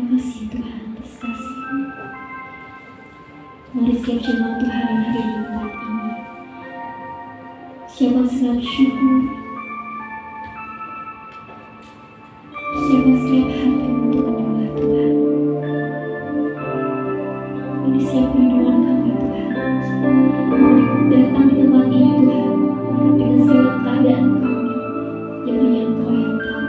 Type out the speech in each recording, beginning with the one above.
kasih Tuhan atas kasih-Mu. Mari siap jemaat Tuhan yang hadir di tempat ini. Siapa setiap syukur, siapa setiap hati untuk menyembah Tuhan. Ini siap rinduan kami Tuhan, datang di tempat ini Tuhan, dengan segala keadaan kami, yang hanya Engkau yang tahu.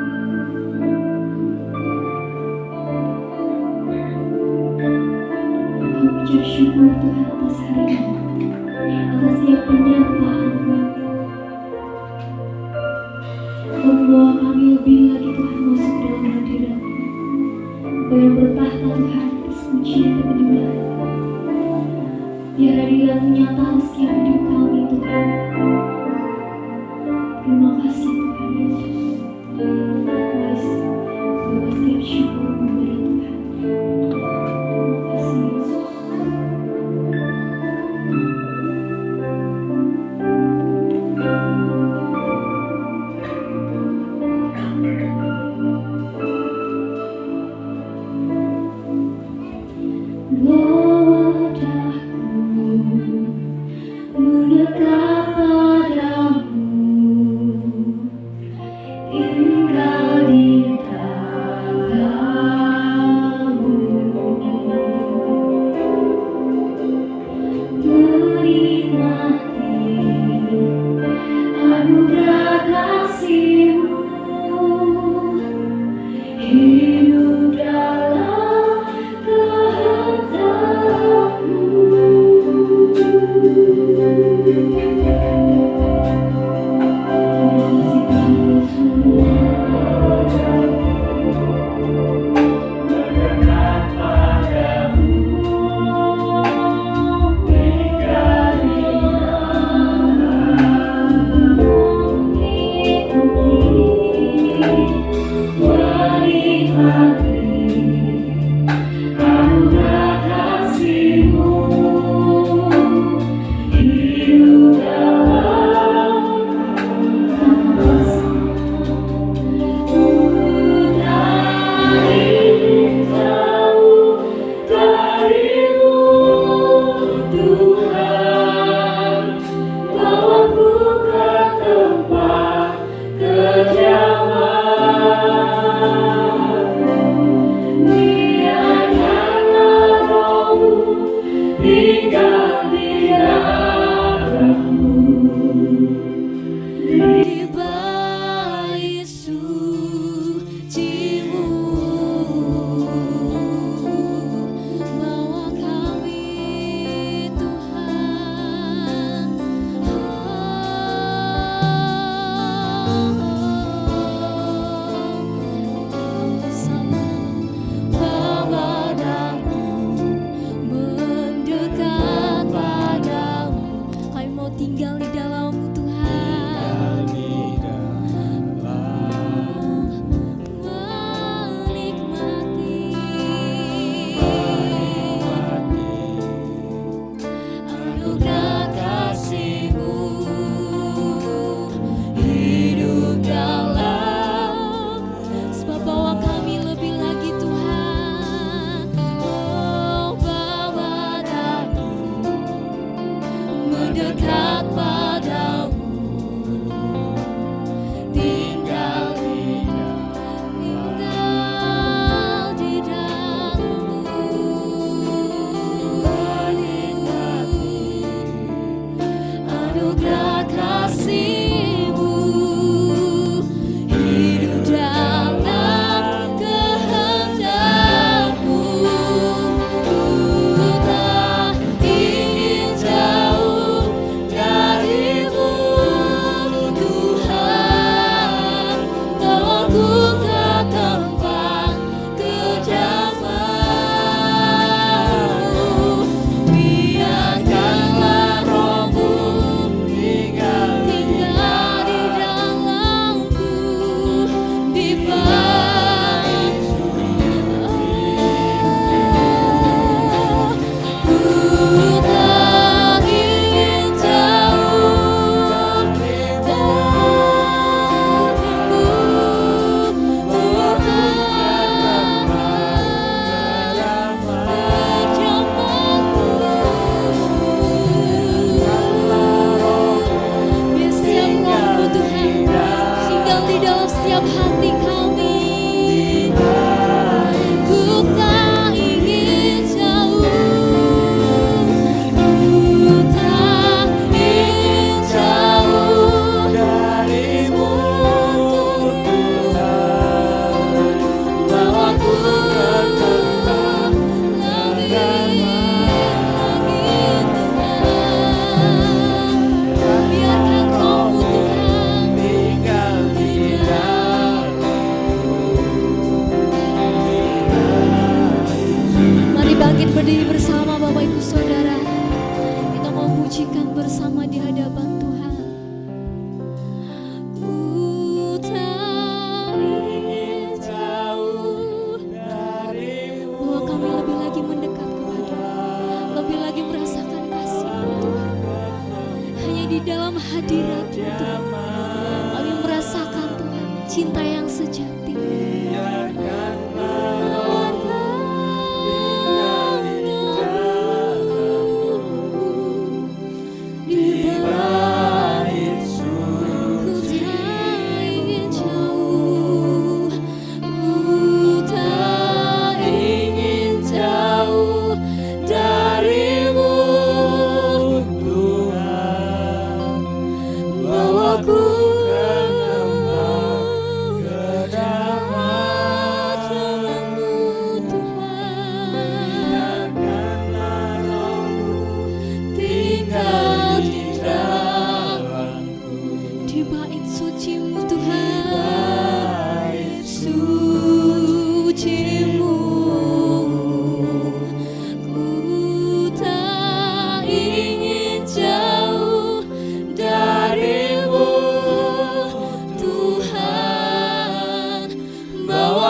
Kami ucap syukur Tuhan atas hari ini, atas setiap penyertaan-Mu. Membawa kami lebih lagi Tuhan masuk dalam hadirat-Mu. Engkau yang bertahta Tuhan atas pujian dan penyembahan. Biar hadirat-Mu nyata atas setiap hidup kami Tuhan. Terima kasih Tuhan Yesus. Mari bawa setiap syukur kepada Tuhan. Terima kasih Yesus. Terima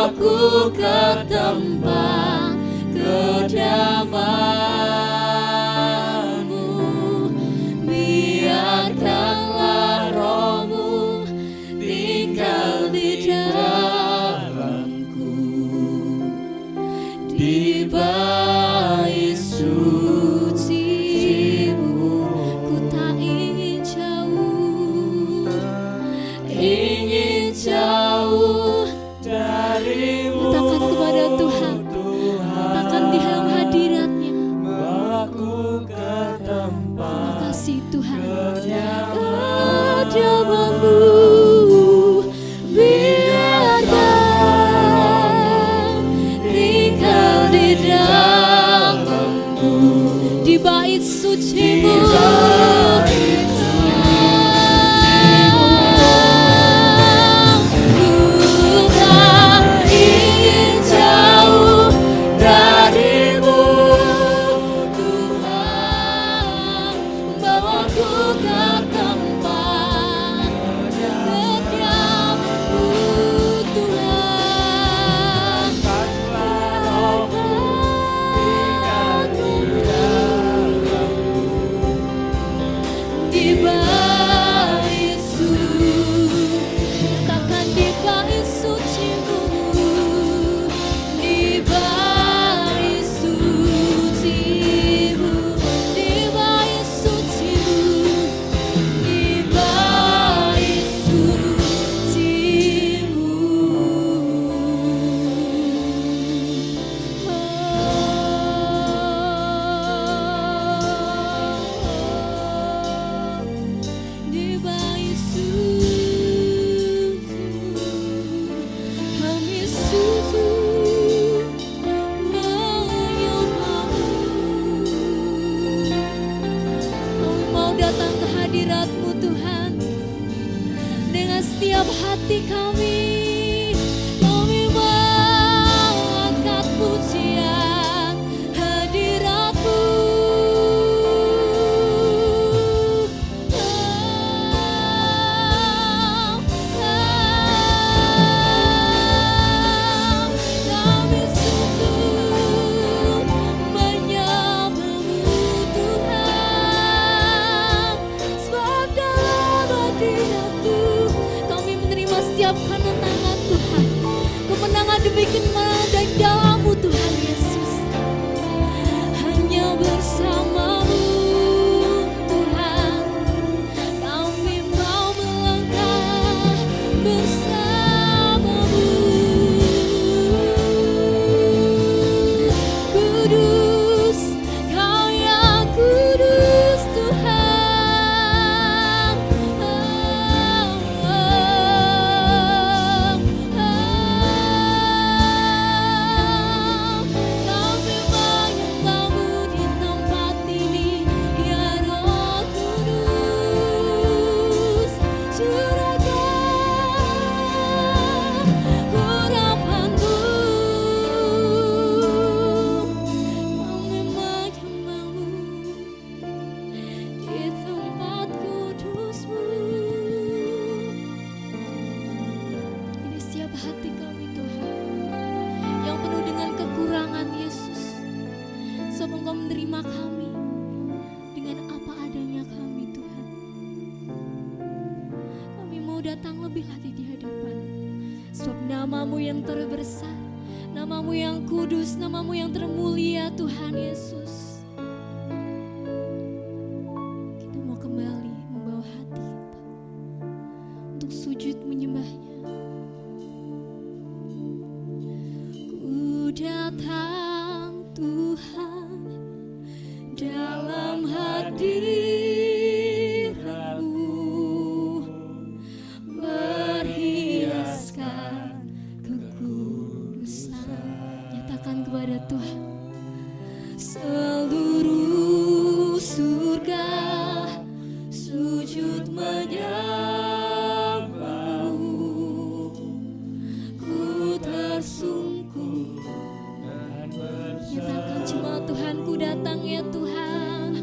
bawaku ke tempat kediaman-Mu. Biarkanlah Roh-Mu tinggal di dalamku, di bait suci-Mu. Ku tak ingin jauh, ingin jauh darimu. Katakan kepada Tuhan, katakan di dalam hadirat-Nya. Bawaku ke tempat, makasih Tuhan, kediaman-Mu. Biarkan tinggal di dalamku, di bait suci-Mu. Setiap hati kami mengangkat pujian hadirat-Mu. Kami sungguh menyembah-Mu Tuhan, sebab dalam hadirat-Mu setiap kemenangan Tuhan, kemenangan demi kemenangan dan dalam-Mu Tuhan Yesus. Hanya bersama-Mu Tuhan, kami mau melangkah bersama-Mu. Kudus, Kau yang kudus Tuhan. Engkau menerima kami dengan apa adanya kami Tuhan. Kami mau datang lebih lagi di hadapan, sebab nama-Mu yang terbesar, nama-Mu yang kudus, nama-Mu yang termulia Tuhan Yesus. Kita mau kembali membawa hati kita untuk sujud menyembah-Nya. Ku datang Tuhan dalam hadirat-Mu, berhiaskan kekudusan. Nyatakan kepada Tuhan, seluruh surga sujud menyembah-Mu. Ku tersungkur dan nyatakan cuma Tuhan, ku datang ya Tuhan,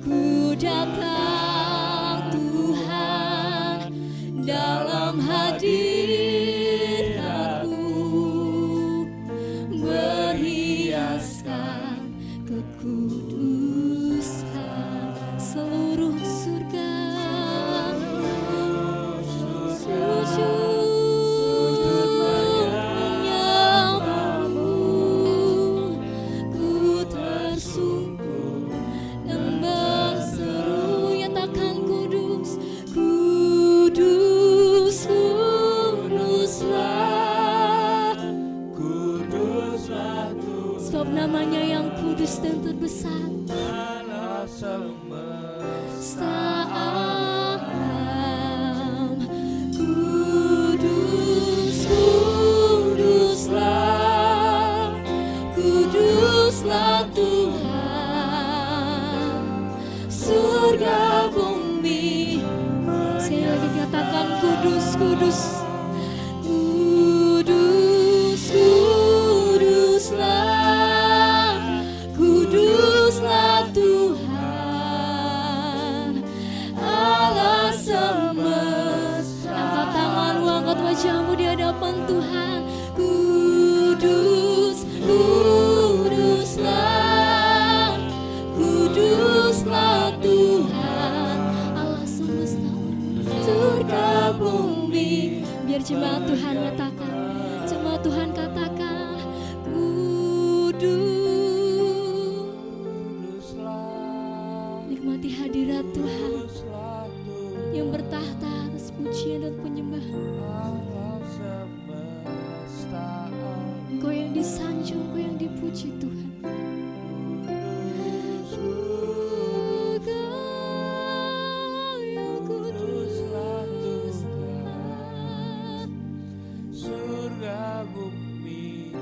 ku datang Tuhan dalam hadirat-Mu, Sebab namanya yang kudus dan terbesar, Allah semesta alam. Kudus, kuduslah, kuduslah Tuhan, surga bumi. Saya lagi katakan kudus, kudus. Kudus, kuduslah, kuduslah Tuhan, Allah semesta. Angkat tanganmu, angkat wajahmu di hadapan Tuhan. Kudus, kuduslah, kuduslah Tuhan, Allah semesta, surga bumi. Biar jemaat Tuhan katakan, jemaat Tuhan katakan, kudus. Nikmati hadirat Tuhan yang bertahta atas pujian dan penyembahan. Engkau yang disanjung, Engkau yang dipuji Tuhan. surga bumi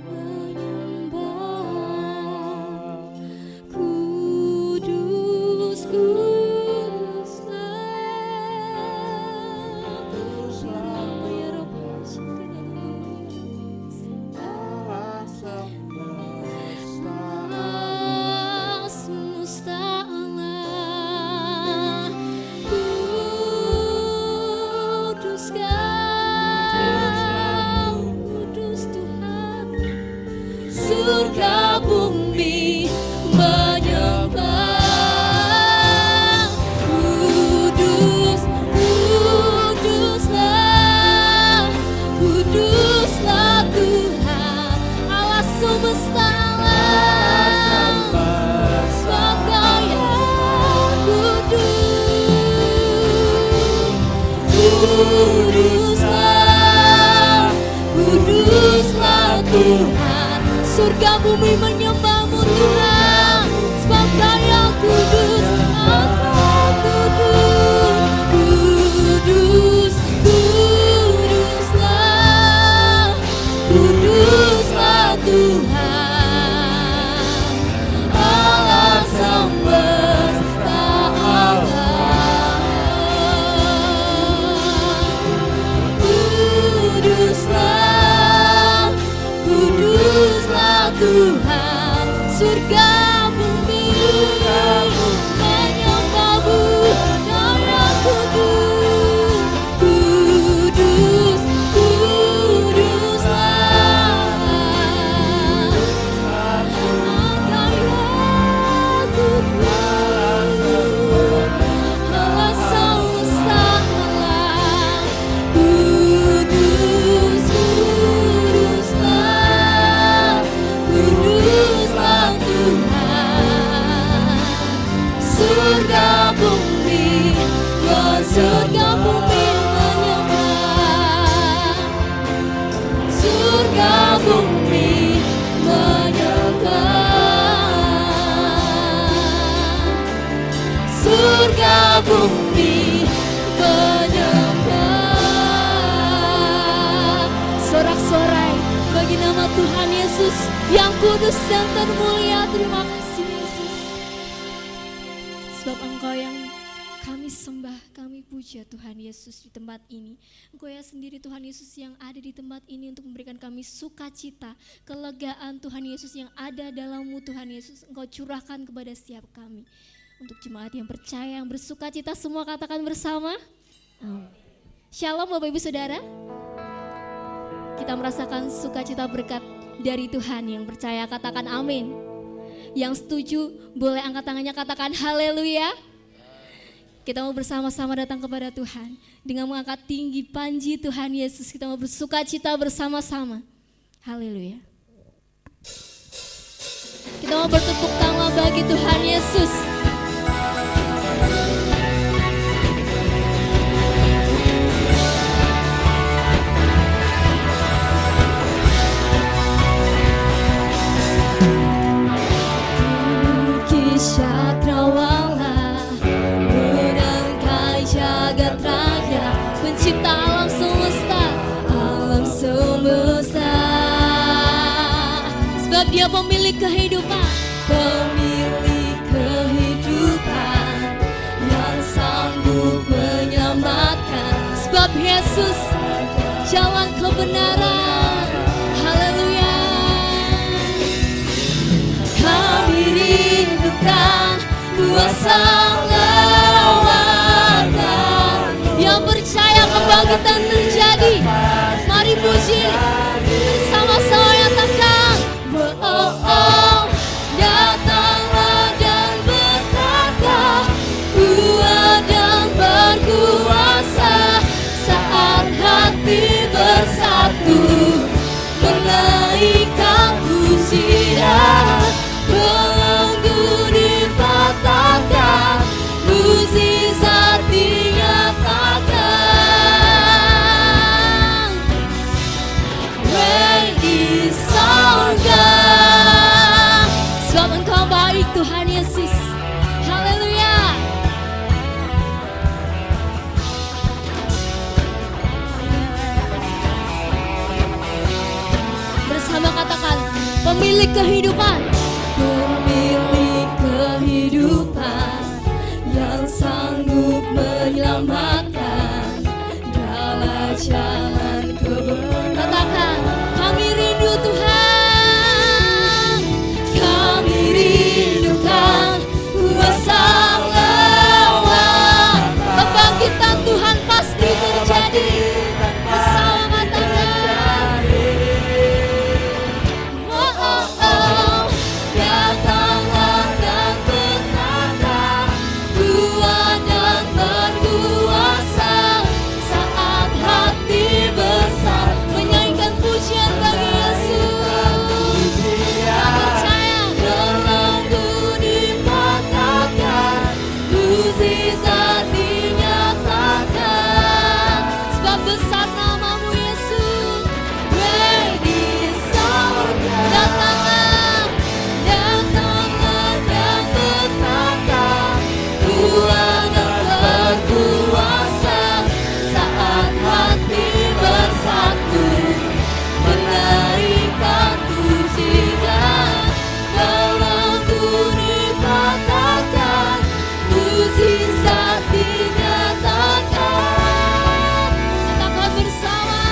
menyembah. Kudus, kuduslah, kuduslah ya Rabb, Allah semesta. semesta Allah. Kudus Kau, kudus Tuhan, surga bumi menyembah. Kudus, kuduslah, kuduslah Tuhan, Allah semesta alam. Sebab Kau yang kuduslah, kuduslah Tuhan, surga bumi menyembah-Mu Tuhan. Sebab Kau yang kudus, Engkau kudus, kuduslah, kuduslah Tuhan, Allah semesta alam. Kuduslah, kuduslah Tuhan, surga bumi menyembah-Mu. Kau yang kudus, kudus, kuduslah. Engkau yang kudus, Allah semesta alam. Kudus, kuduslah, kuduslah Tuhan, surga bumi, surga bumi menyembah, surga bumi menyembah, surga bumi menyembah. Sorak-sorai bagi nama Tuhan Yesus yang kudus dan termulia. Terima kasih Yesus, sebab Engkau yang kami sembah, kami puja Tuhan Yesus di tempat ini. Engkau ya sendiri Tuhan Yesus yang ada di tempat ini untuk memberikan kami sukacita, kelegaan Tuhan Yesus yang ada dalam-Mu Tuhan Yesus. Engkau curahkan kepada setiap kami. Untuk jemaat yang percaya, yang bersukacita, semua katakan bersama. Amin. Shalom Bapak Ibu Saudara. Kita merasakan sukacita berkat dari Tuhan. Yang percaya katakan amin. Yang setuju boleh angkat tangannya, katakan haleluya. Kita mau bersama-sama datang kepada Tuhan dengan mengangkat tinggi panji Tuhan Yesus. Kita mau bersukacita bersama-sama. Haleluya. Kita mau bertepuk tangan bagi Tuhan Yesus. Dia pemilik kehidupan, pemilik kehidupan yang sanggup menyelamatkan. Sebab Yesus jalan kebenaran. Haleluya. Kami rindukan kuasa lawatan. Yang percaya kebangkitan terjadi, mari puji bersama-sama nyatakan. Oh, oh, datanglah dan berkata, kuat dan berkuasa. Saat hati bersatu menaikkan pujian, belenggu dipatahkan, mukjizat dinyatakan. Great is our God. Sebab Engkau baik Tuhan Yesus. Haleluya. Bersama katakan, pemilik kehidupan, pemilik kehidupan yang sanggup menyelamatkan dalam jalan kebenaran. Katakan, kami rindu Tuhan, kami rindukan kuasa lawan. Kebangkitan Tuhan pasti terjadi. Bersama katakan, oh, oh, oh, datanglah dan berkata, kuat dan berkuasa. Saat hati besar menyanyikan pujian bagi Yesus. Yang percaya belenggu dipatahkan, mukjizat dinyatakan. Sebab besar namamu Yesus. Great is our God. Datanglah dan berkata, kuat dan berkuasa. Saat hati bersatu menaikkan pujian, belenggu dipatahkan, mukjizat dinyatakan. Katakan bersama,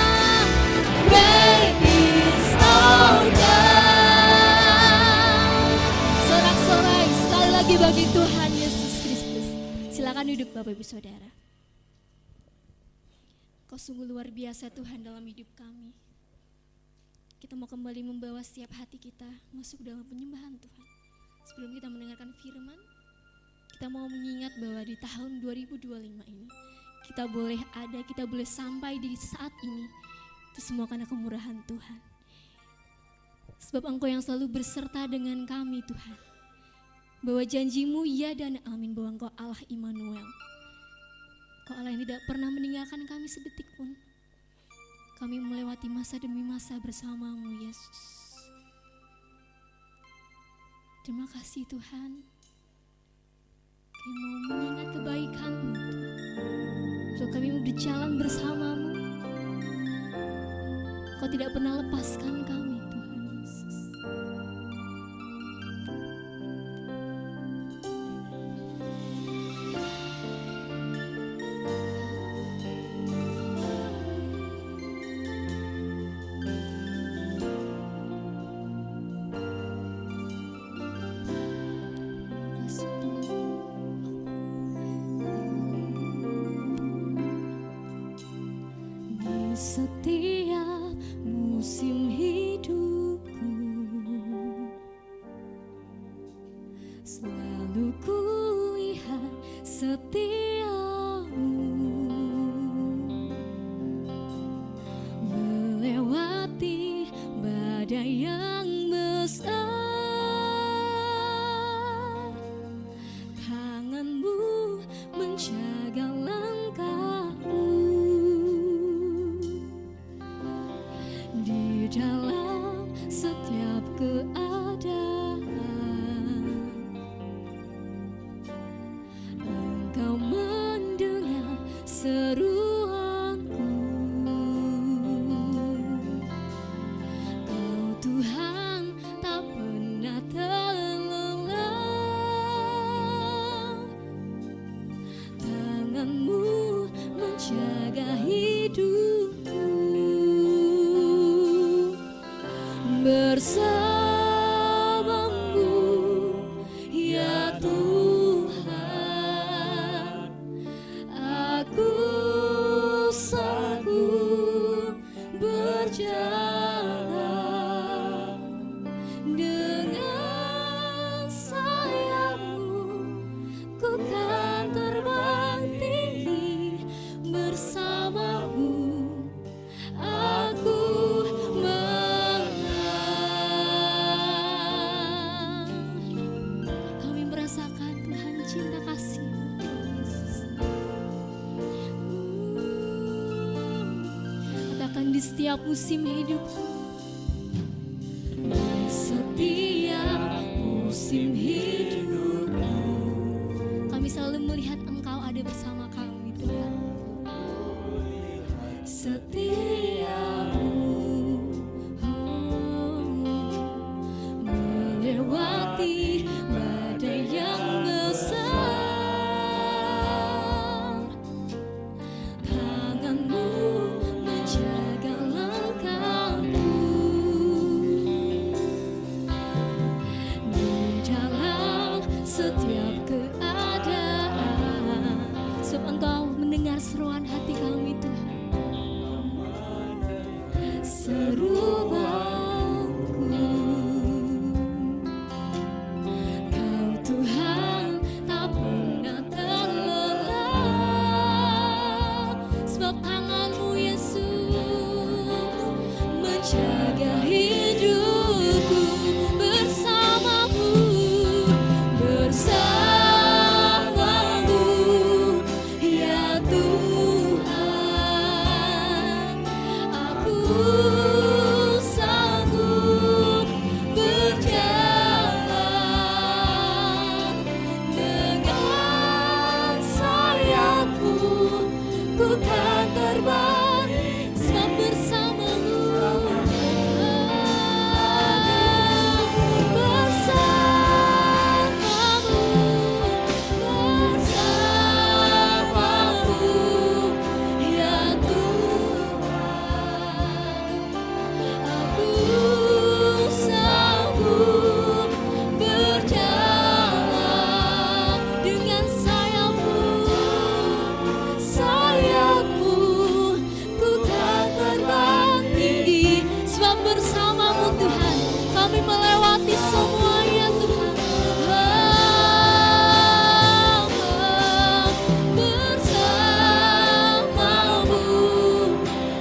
great is our God. Sorak-sorai sekali lagi bagi Tuhan Yesus Kristus. Silakan duduk Bapak Ibu Saudara. Kau sungguh luar biasa Tuhan dalam hidup kami. Kita mau kembali membawa setiap hati kita masuk dalam penyembahan Tuhan. Sebelum kita mendengarkan firman, kita mau mengingat bahwa di tahun 2025 ini kita boleh ada, kita boleh sampai di saat ini. Itu semua karena kemurahan Tuhan. Sebab Engkau yang selalu berserta dengan kami Tuhan. Bahwa janji-Mu ya dan amin, bahwa Engkau Allah Immanuel. Kau Allah yang tidak pernah meninggalkan kami sedetik pun. Kami melewati masa demi masa bersama-Mu Yesus. Terima kasih Tuhan. Kami mau mengingat kebaikan-Mu Tuhan. So kami mau berjalan bersama-Mu. Kau tidak pernah lepaskan kami Tuhan Yesus. Setiap musim hidupku selalu kulihat setiamu, melewati badai yang besar. Tanganmu menjaga langkahku di dalam setiap keadaan. Engkau mendengar seruanku. Kau Tuhan tak bersamamu ya Tuhan, aku sanggup berjalan dengan sayapmu, ku kan terbang tinggi bersamamu, aku menang. Kami merasakan Tuhan cinta kasih Yesus. Katakan di setiap musim hidup, setiap musim hidupku, kami selalu melihat Engkau ada bersama kami Tuhan. Setiap melewati badai yang besar, tanganmu menjaga langkahku di dalam setiap keadaan, sebab Engkau mendengar seruan hati kami Tuhan. Seruanku, Kau Tuhan tak pernah terlelah, sebab tangan-Mu Yesus menjaga hidupku. Bersamamu, bersamamu ya Tuhan, aku sanggup berjalan dengan sayapmu, ku kan terbang sebab bersamamu. Bersamamu, bersamamu ya Tuhan, aku sanggup berjalan dengan sayapmu, sayapmu, ku kan terbang tinggi sebab bersamamu Tuhan, kami melewati semuanya Tuhan. Bersamamu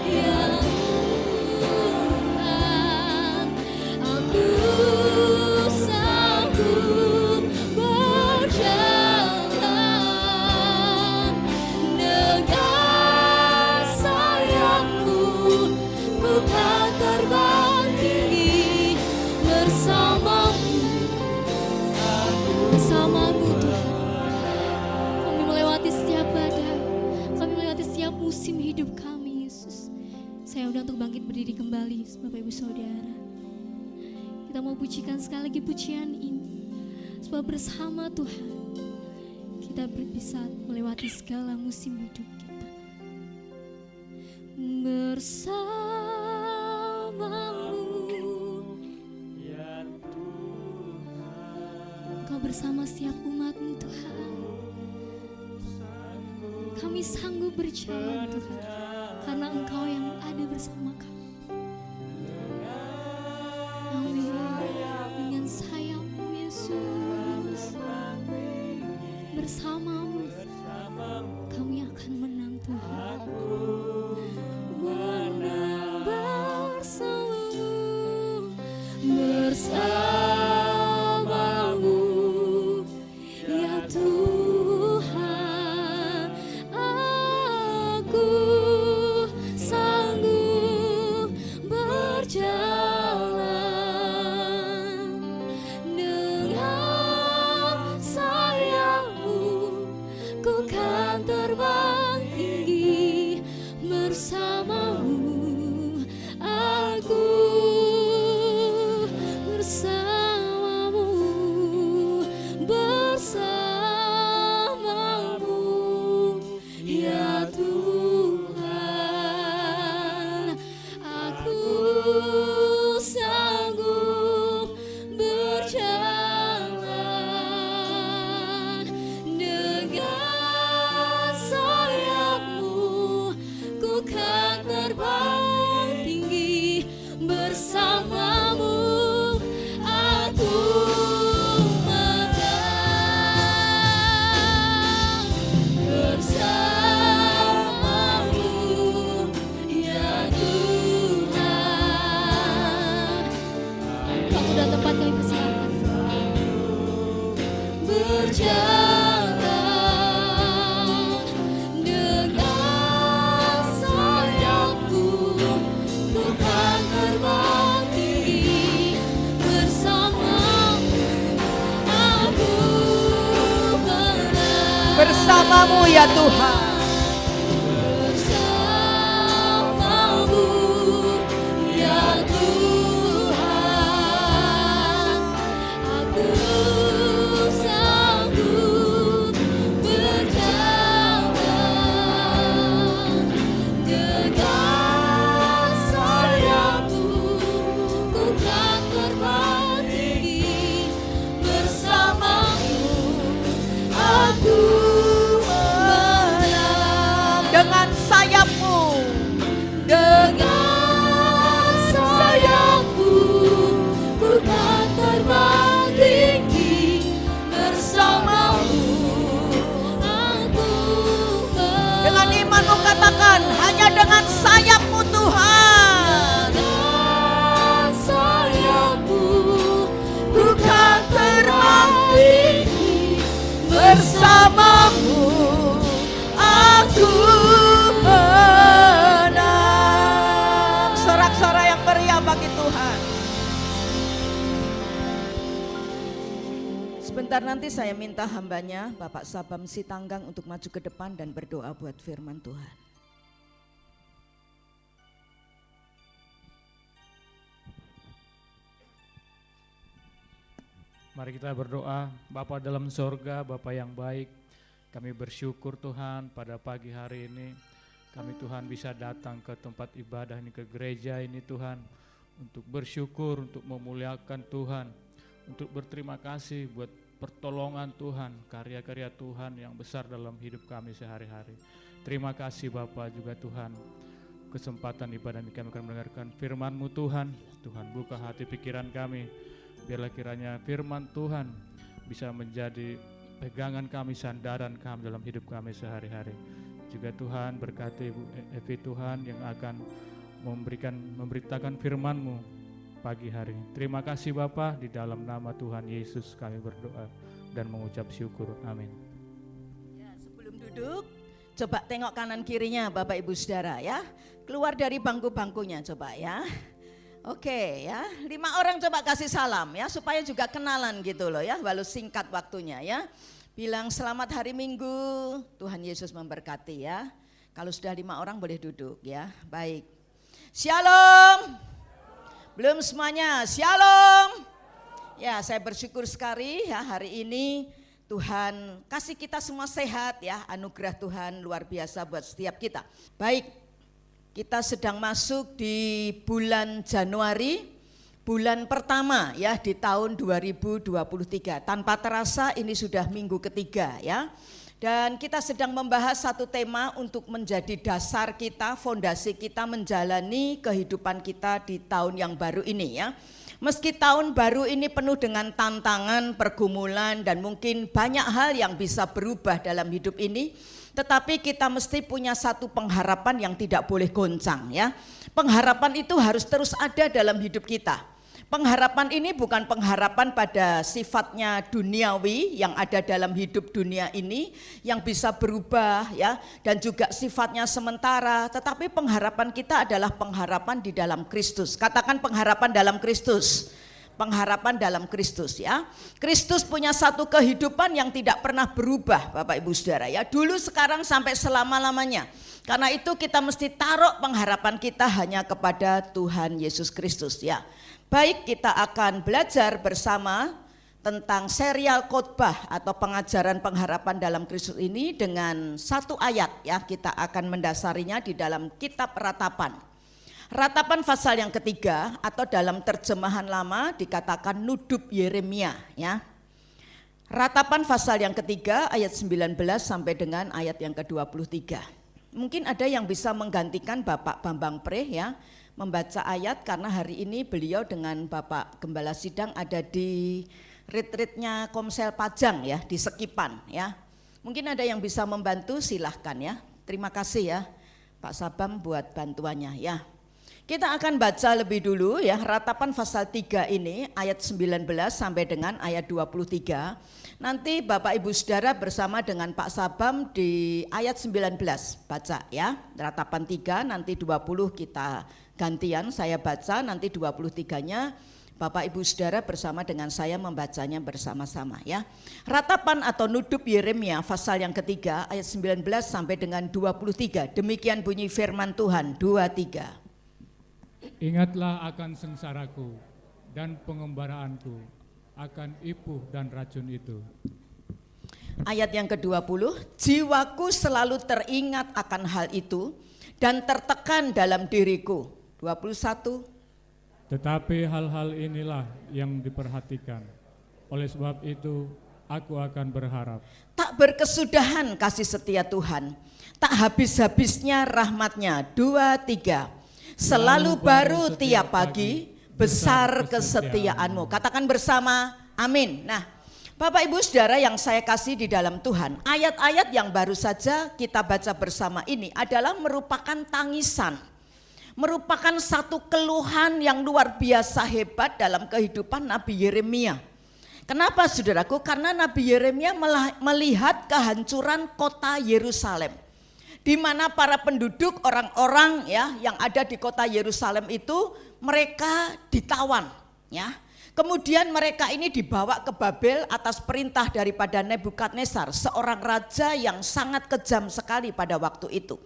ya Tuhan, aku sanggup berjalan dengan sayapmu, ku kan terbang tinggi bersamamu, bersamamu Tuhan. Kami melewati setiap badai, kami melewati setiap musim hidup kami Yesus. Saya undang untuk bangkit berdiri kembali Bapak Ibu Saudara. Kita mau pujikan sekali lagi pujian ini, sebab bersama Tuhan kita bisa melewati segala musim hidup kita. Bersamamu Ya Tuhan, Engkau bersama setiap umat-Mu Tuhan. Kami sanggup berjalan Tuhan, karena Engkau yang ada bersama kami. Amin. Dengan sayap-Mu Yesus, bersamamu kami akan menang Tuhan. Menang bersamamu, bersamamu ya Tuhan, aku sanggup berjalan dengan sayapmu, ku kan terbang tinggi bersamamu, aku menang. Bersamamu ya Tuhan. Bersamamu ya Tuhan, aku sanggup berjalan dengan sayapmu, ku kan terbang tinggi bersamamu, aku menang. Dengan sayapmu, Dengan sayapku, ku kan terbang tinggi bersamamu, aku dengan imanmu katakan, hanya dengan sayapmu Tuhan. dengan sayapku, ku kan terbang tinggi bersamamu, aku menang. Sorak-sorai yang meriah bagi Tuhan. Sebentar nanti saya minta hambanya Bapak Sabam Sitanggang untuk maju ke depan dan berdoa buat firman Tuhan. Mari kita berdoa. Bapa dalam sorga, Bapa yang baik, kami bersyukur Tuhan pada pagi hari ini kami Tuhan bisa datang ke tempat ibadah ini, ke gereja ini Tuhan, untuk bersyukur, untuk memuliakan Tuhan, untuk berterima kasih buat pertolongan Tuhan, karya-karya Tuhan yang besar dalam hidup kami sehari-hari. Terima kasih Bapa juga Tuhan, kesempatan ibadah ini kami akan mendengarkan firman-Mu Tuhan. Tuhan buka hati pikiran kami, biarlah kiranya firman Tuhan bisa menjadi pegangan kami, sandaran kami dalam hidup kami sehari-hari. Juga Tuhan berkati Ibu Evi Tuhan yang akan memberitakan firman-Mu pagi hari ini. Terima kasih Bapa, di dalam nama Tuhan Yesus kami berdoa dan mengucap syukur. Amin. Ya, sebelum duduk, coba tengok kanan kirinya Bapak Ibu Saudara ya. Keluar dari bangku-bangkunya coba ya. Oke ya, 5 orang coba kasih salam ya, supaya juga kenalan gitu loh ya, walau singkat waktunya ya. Bilang selamat hari Minggu, Tuhan Yesus memberkati ya. Kalau sudah 5 orang boleh duduk ya, baik. Shalom. Belum semuanya, shalom. Ya, saya bersyukur sekali ya hari ini Tuhan kasih kita semua sehat ya, anugerah Tuhan luar biasa buat setiap kita. Baik, kita sedang masuk di bulan Januari, bulan pertama ya di tahun 2023. Tanpa terasa ini sudah minggu ketiga ya. Dan kita sedang membahas satu tema untuk menjadi dasar kita, fondasi kita menjalani kehidupan kita di tahun yang baru ini ya. Meski tahun baru ini penuh dengan tantangan, pergumulan dan mungkin banyak hal yang bisa berubah dalam hidup ini, tetapi kita mesti punya satu pengharapan yang tidak boleh goncang ya. Pengharapan itu harus terus ada dalam hidup kita. Pengharapan ini bukan pengharapan pada sifatnya duniawi yang ada dalam hidup dunia ini yang bisa berubah ya, dan juga sifatnya sementara, tetapi pengharapan kita adalah pengharapan di dalam Kristus. Katakan pengharapan dalam Kristus. Pengharapan dalam Kristus ya. Kristus punya satu kehidupan yang tidak pernah berubah Bapak Ibu Saudara ya. Dulu, sekarang, sampai selama-lamanya. Karena itu kita mesti taruh pengharapan kita hanya kepada Tuhan Yesus Kristus ya. Baik, kita akan belajar bersama tentang serial khotbah atau pengajaran pengharapan dalam Kristus ini dengan satu ayat ya. Kita akan mendasarinya di dalam kitab Ratapan. Ratapan pasal yang ketiga atau dalam terjemahan lama dikatakan Nudup Yeremia ya. Ratapan pasal yang ketiga ayat 19 sampai dengan ayat yang ke-23. Mungkin ada yang bisa menggantikan Bapak Bambang Preh ya, membaca ayat karena hari ini beliau dengan Bapak Gembala Sidang ada di retreatnya Komsel Pajang ya, di Sekipan ya. Mungkin ada yang bisa membantu, silahkan ya. Terima kasih ya Pak Sabam buat bantuannya ya. Kita akan baca lebih dulu ya, Ratapan pasal 3 ini ayat 19 sampai dengan ayat 23. Nanti Bapak Ibu Saudara bersama dengan Pak Sabam di ayat 19 baca ya. Ratapan 3 nanti 20 kita gantian, saya baca, nanti 23-nya Bapak Ibu Saudara bersama dengan saya membacanya bersama-sama ya. Ratapan atau nudup Yeremia pasal yang ketiga ayat 19 sampai dengan 23. Demikian bunyi firman Tuhan, 23. Ingatlah akan sengsaraku dan pengembaraanku, akan ipuh dan racun itu. Ayat yang ke-20, jiwaku selalu teringat akan hal itu dan tertekan dalam diriku. 21. Tetapi hal-hal inilah yang diperhatikan. Oleh sebab itu aku akan berharap. Tak berkesudahan kasih setia Tuhan, tak habis-habisnya rahmatnya. 23. Selalu baru tiap pagi, besar kesetiaanmu. Katakan bersama, amin. Nah, Bapak Ibu Saudara yang saya kasih di dalam Tuhan, ayat-ayat yang baru saja kita baca bersama ini adalah merupakan tangisan, merupakan satu keluhan yang luar biasa hebat dalam kehidupan Nabi Yeremia. Kenapa saudaraku? Karena Nabi Yeremia melihat kehancuran kota Yerusalem, di mana para penduduk orang-orang ya yang ada di kota Yerusalem itu mereka ditawan ya. Kemudian mereka ini dibawa ke Babel atas perintah daripada Nebukadnezar, seorang raja yang sangat kejam sekali pada waktu itu.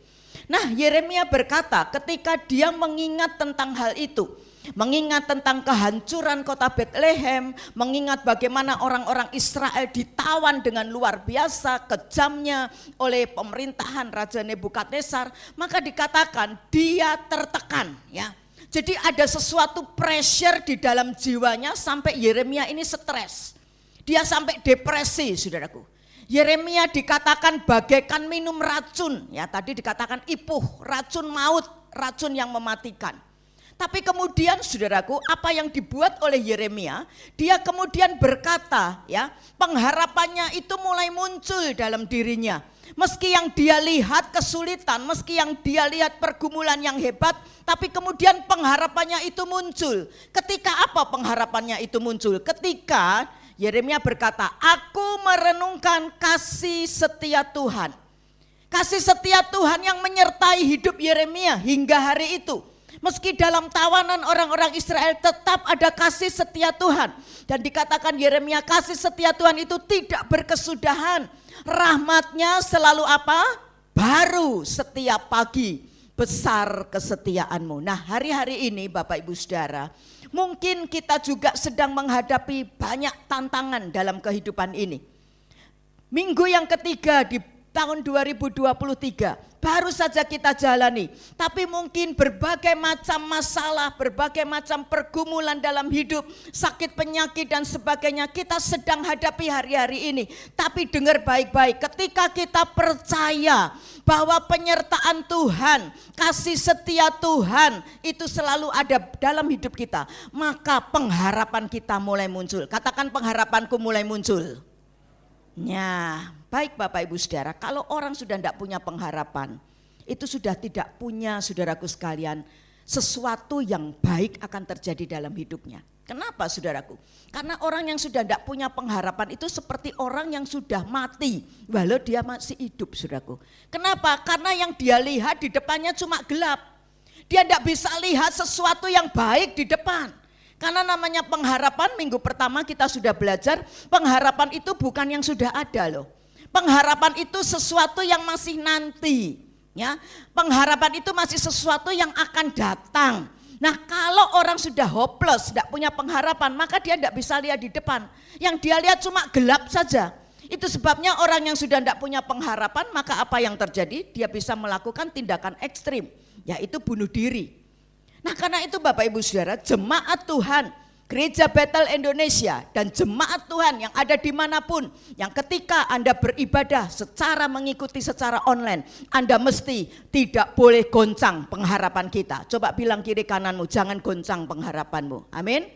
Nah, Yeremia berkata ketika dia mengingat tentang hal itu, mengingat tentang kehancuran kota Betlehem, mengingat bagaimana orang-orang Israel ditawan dengan luar biasa kejamnya oleh pemerintahan Raja Nebukadnezar, maka dikatakan dia tertekan ya. Jadi ada sesuatu pressure di dalam jiwanya sampai Yeremia ini stres. Dia sampai depresi, saudaraku. Yeremia dikatakan bagaikan minum racun, ya tadi dikatakan ipuh, racun maut, racun yang mematikan. Tapi kemudian saudaraku, apa yang dibuat oleh Yeremia, dia kemudian berkata ya, pengharapannya itu mulai muncul dalam dirinya. Meski yang dia lihat kesulitan, meski yang dia lihat pergumulan yang hebat, tapi kemudian pengharapannya itu muncul. Ketika apa pengharapannya itu muncul? Ketika Yeremia berkata, aku merenungkan kasih setia Tuhan. Kasih setia Tuhan yang menyertai hidup Yeremia hingga hari itu. Meski dalam tawanan orang-orang Israel tetap ada kasih setia Tuhan. Dan dikatakan Yeremia kasih setia Tuhan itu tidak berkesudahan. Rahmatnya selalu apa? Baru setiap pagi, besar kesetiaanmu. Nah, hari-hari ini Bapak Ibu Saudara, mungkin kita juga sedang menghadapi banyak tantangan dalam kehidupan ini. Minggu yang ketiga di tahun 2023 baru saja kita jalani, tapi mungkin berbagai macam masalah, berbagai macam pergumulan dalam hidup, sakit penyakit dan sebagainya kita sedang hadapi hari-hari ini. Tapi dengar baik-baik, ketika kita percaya bahwa penyertaan Tuhan, kasih setia Tuhan itu selalu ada dalam hidup kita, maka pengharapan kita mulai muncul. Katakan pengharapanku mulai muncul. Ya, baik Bapak Ibu Saudara, kalau orang sudah tidak punya pengharapan, itu sudah tidak punya, saudaraku sekalian, sesuatu yang baik akan terjadi dalam hidupnya. Kenapa saudaraku? Karena orang yang sudah tidak punya pengharapan itu seperti orang yang sudah mati, walau dia masih hidup, saudaraku. Kenapa? Karena yang dia lihat di depannya cuma gelap. Dia tidak bisa lihat sesuatu yang baik di depan. Karena namanya pengharapan, minggu pertama kita sudah belajar, pengharapan itu bukan yang sudah ada loh. Pengharapan itu sesuatu yang masih nanti, ya. Pengharapan itu masih sesuatu yang akan datang. Nah, kalau orang sudah hopeless, tidak punya pengharapan, maka dia tidak bisa lihat di depan. Yang dia lihat cuma gelap saja. Itu sebabnya orang yang sudah tidak punya pengharapan, maka apa yang terjadi? Dia bisa melakukan tindakan ekstrim, yaitu bunuh diri. Nah, karena itu Bapak Ibu Saudara, jemaat Tuhan, Gereja Bethel Indonesia dan jemaat Tuhan yang ada dimanapun, yang ketika Anda beribadah secara mengikuti secara online, Anda mesti tidak boleh goncang pengharapan kita. Coba bilang kiri kananmu, jangan goncang pengharapanmu. Amin.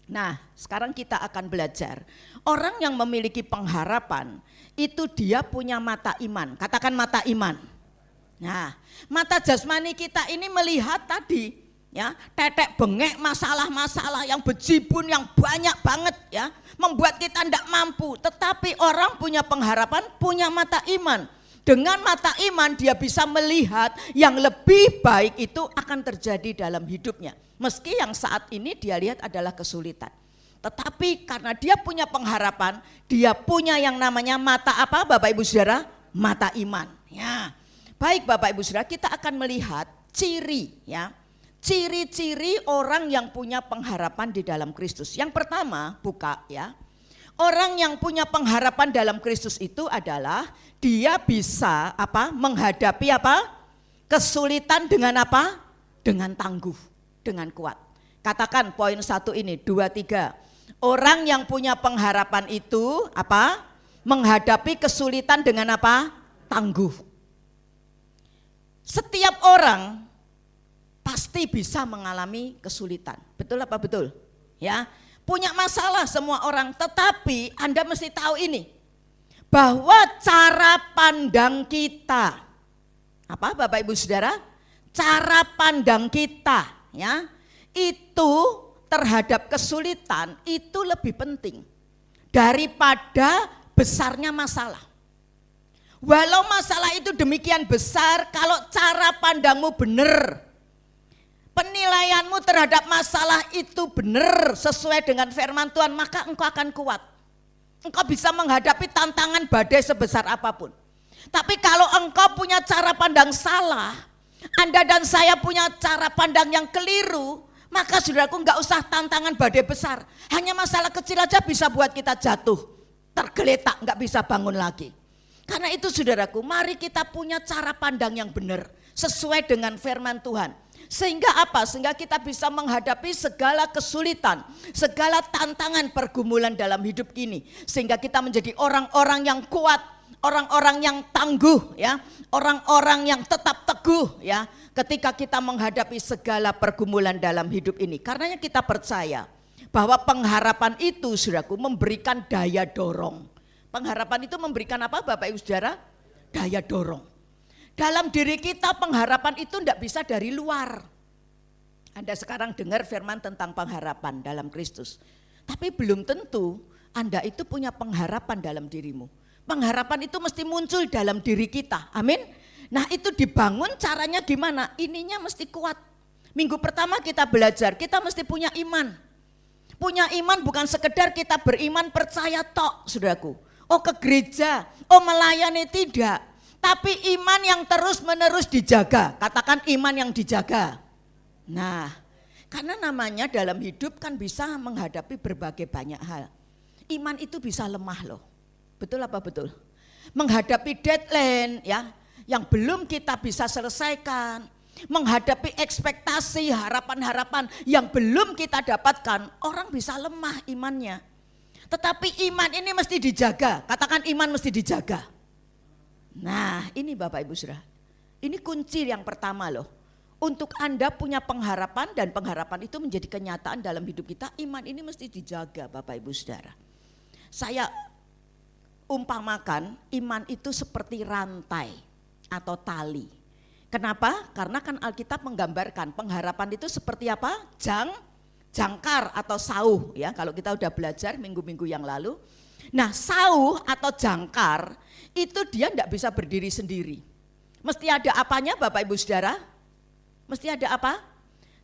Nah, sekarang kita akan belajar. Orang yang memiliki pengharapan, itu dia punya mata iman. Katakan mata iman. Nah, mata jasmani kita ini melihat tadi ya, tetek bengek masalah-masalah yang bejibun yang banyak banget ya, membuat kita tidak mampu. Tetapi orang punya pengharapan, punya mata iman. Dengan mata iman dia bisa melihat yang lebih baik itu akan terjadi dalam hidupnya. Meski yang saat ini dia lihat adalah kesulitan. Tetapi karena dia punya pengharapan, dia punya yang namanya mata apa Bapak Ibu Saudara? Mata iman. Ya. Baik Bapak Ibu Saudara, kita akan melihat ciri ya. Ciri-ciri orang yang punya pengharapan di dalam Kristus. Yang pertama, buka ya. Orang yang punya pengharapan dalam Kristus itu adalah dia bisa apa? Menghadapi apa? Kesulitan dengan apa? Dengan tangguh, dengan kuat. Katakan poin 1 ini, 2, 3. Orang yang punya pengharapan itu apa? Menghadapi kesulitan dengan apa? Tangguh. Setiap orang pasti bisa mengalami kesulitan. Betul apa betul? Ya. Punya masalah semua orang, tetapi Anda mesti tahu ini, bahwa cara pandang kita, apa Bapak Ibu Saudara? Cara pandang kita ya, itu terhadap kesulitan itu lebih penting daripada besarnya masalah. Walau masalah itu demikian besar, kalau cara pandangmu benar, penilaianmu terhadap masalah itu benar sesuai dengan firman Tuhan, maka engkau akan kuat. Engkau bisa menghadapi tantangan badai sebesar apapun. Tapi kalau engkau punya cara pandang salah, Anda dan saya punya cara pandang yang keliru, maka saudaraku enggak usah tantangan badai besar. Hanya masalah kecil aja bisa buat kita jatuh, tergeletak, enggak bisa bangun lagi. Karena itu saudaraku, mari kita punya cara pandang yang benar sesuai dengan firman Tuhan. Sehingga apa? Sehingga kita bisa menghadapi segala kesulitan, segala tantangan pergumulan dalam hidup ini. Sehingga kita menjadi orang-orang yang kuat, orang-orang yang tangguh ya, orang-orang yang tetap teguh ya, ketika kita menghadapi segala pergumulan dalam hidup ini. Karenanya kita percaya bahwa pengharapan itu saudaraku memberikan daya dorong. Pengharapan itu memberikan apa Bapak Ibu Saudara? Daya dorong. Dalam diri kita pengharapan itu tidak bisa dari luar. Anda sekarang dengar firman tentang pengharapan dalam Kristus. Tapi belum tentu Anda itu punya pengharapan dalam dirimu. Pengharapan itu mesti muncul dalam diri kita. Amin. Nah itu dibangun caranya gimana? Ininya mesti kuat. Minggu pertama kita belajar, kita mesti punya iman. Punya iman bukan sekedar kita beriman percaya tok saudaraku. Oh ke gereja, oh melayani tidak. Tapi iman yang terus menerus dijaga, katakan iman yang dijaga. Nah, karena namanya dalam hidup kan bisa menghadapi berbagai banyak hal. Iman itu bisa lemah loh, betul apa betul? Menghadapi deadline ya, yang belum kita bisa selesaikan. Menghadapi ekspektasi, harapan-harapan yang belum kita dapatkan, orang bisa lemah imannya. Tetapi iman ini mesti dijaga, katakan iman mesti dijaga. Nah ini Bapak Ibu Saudara, ini kunci yang pertama loh. Untuk Anda punya pengharapan dan pengharapan itu menjadi kenyataan dalam hidup kita, iman ini mesti dijaga Bapak Ibu Saudara. Saya umpamakan iman itu seperti rantai atau tali. Kenapa? Karena kan Alkitab menggambarkan pengharapan itu seperti apa? Jangkar atau sauh ya, kalau kita udah belajar minggu-minggu yang lalu. Nah sauh atau jangkar itu dia tidak bisa berdiri sendiri. Mesti ada apanya Bapak Ibu Saudara? Mesti ada apa?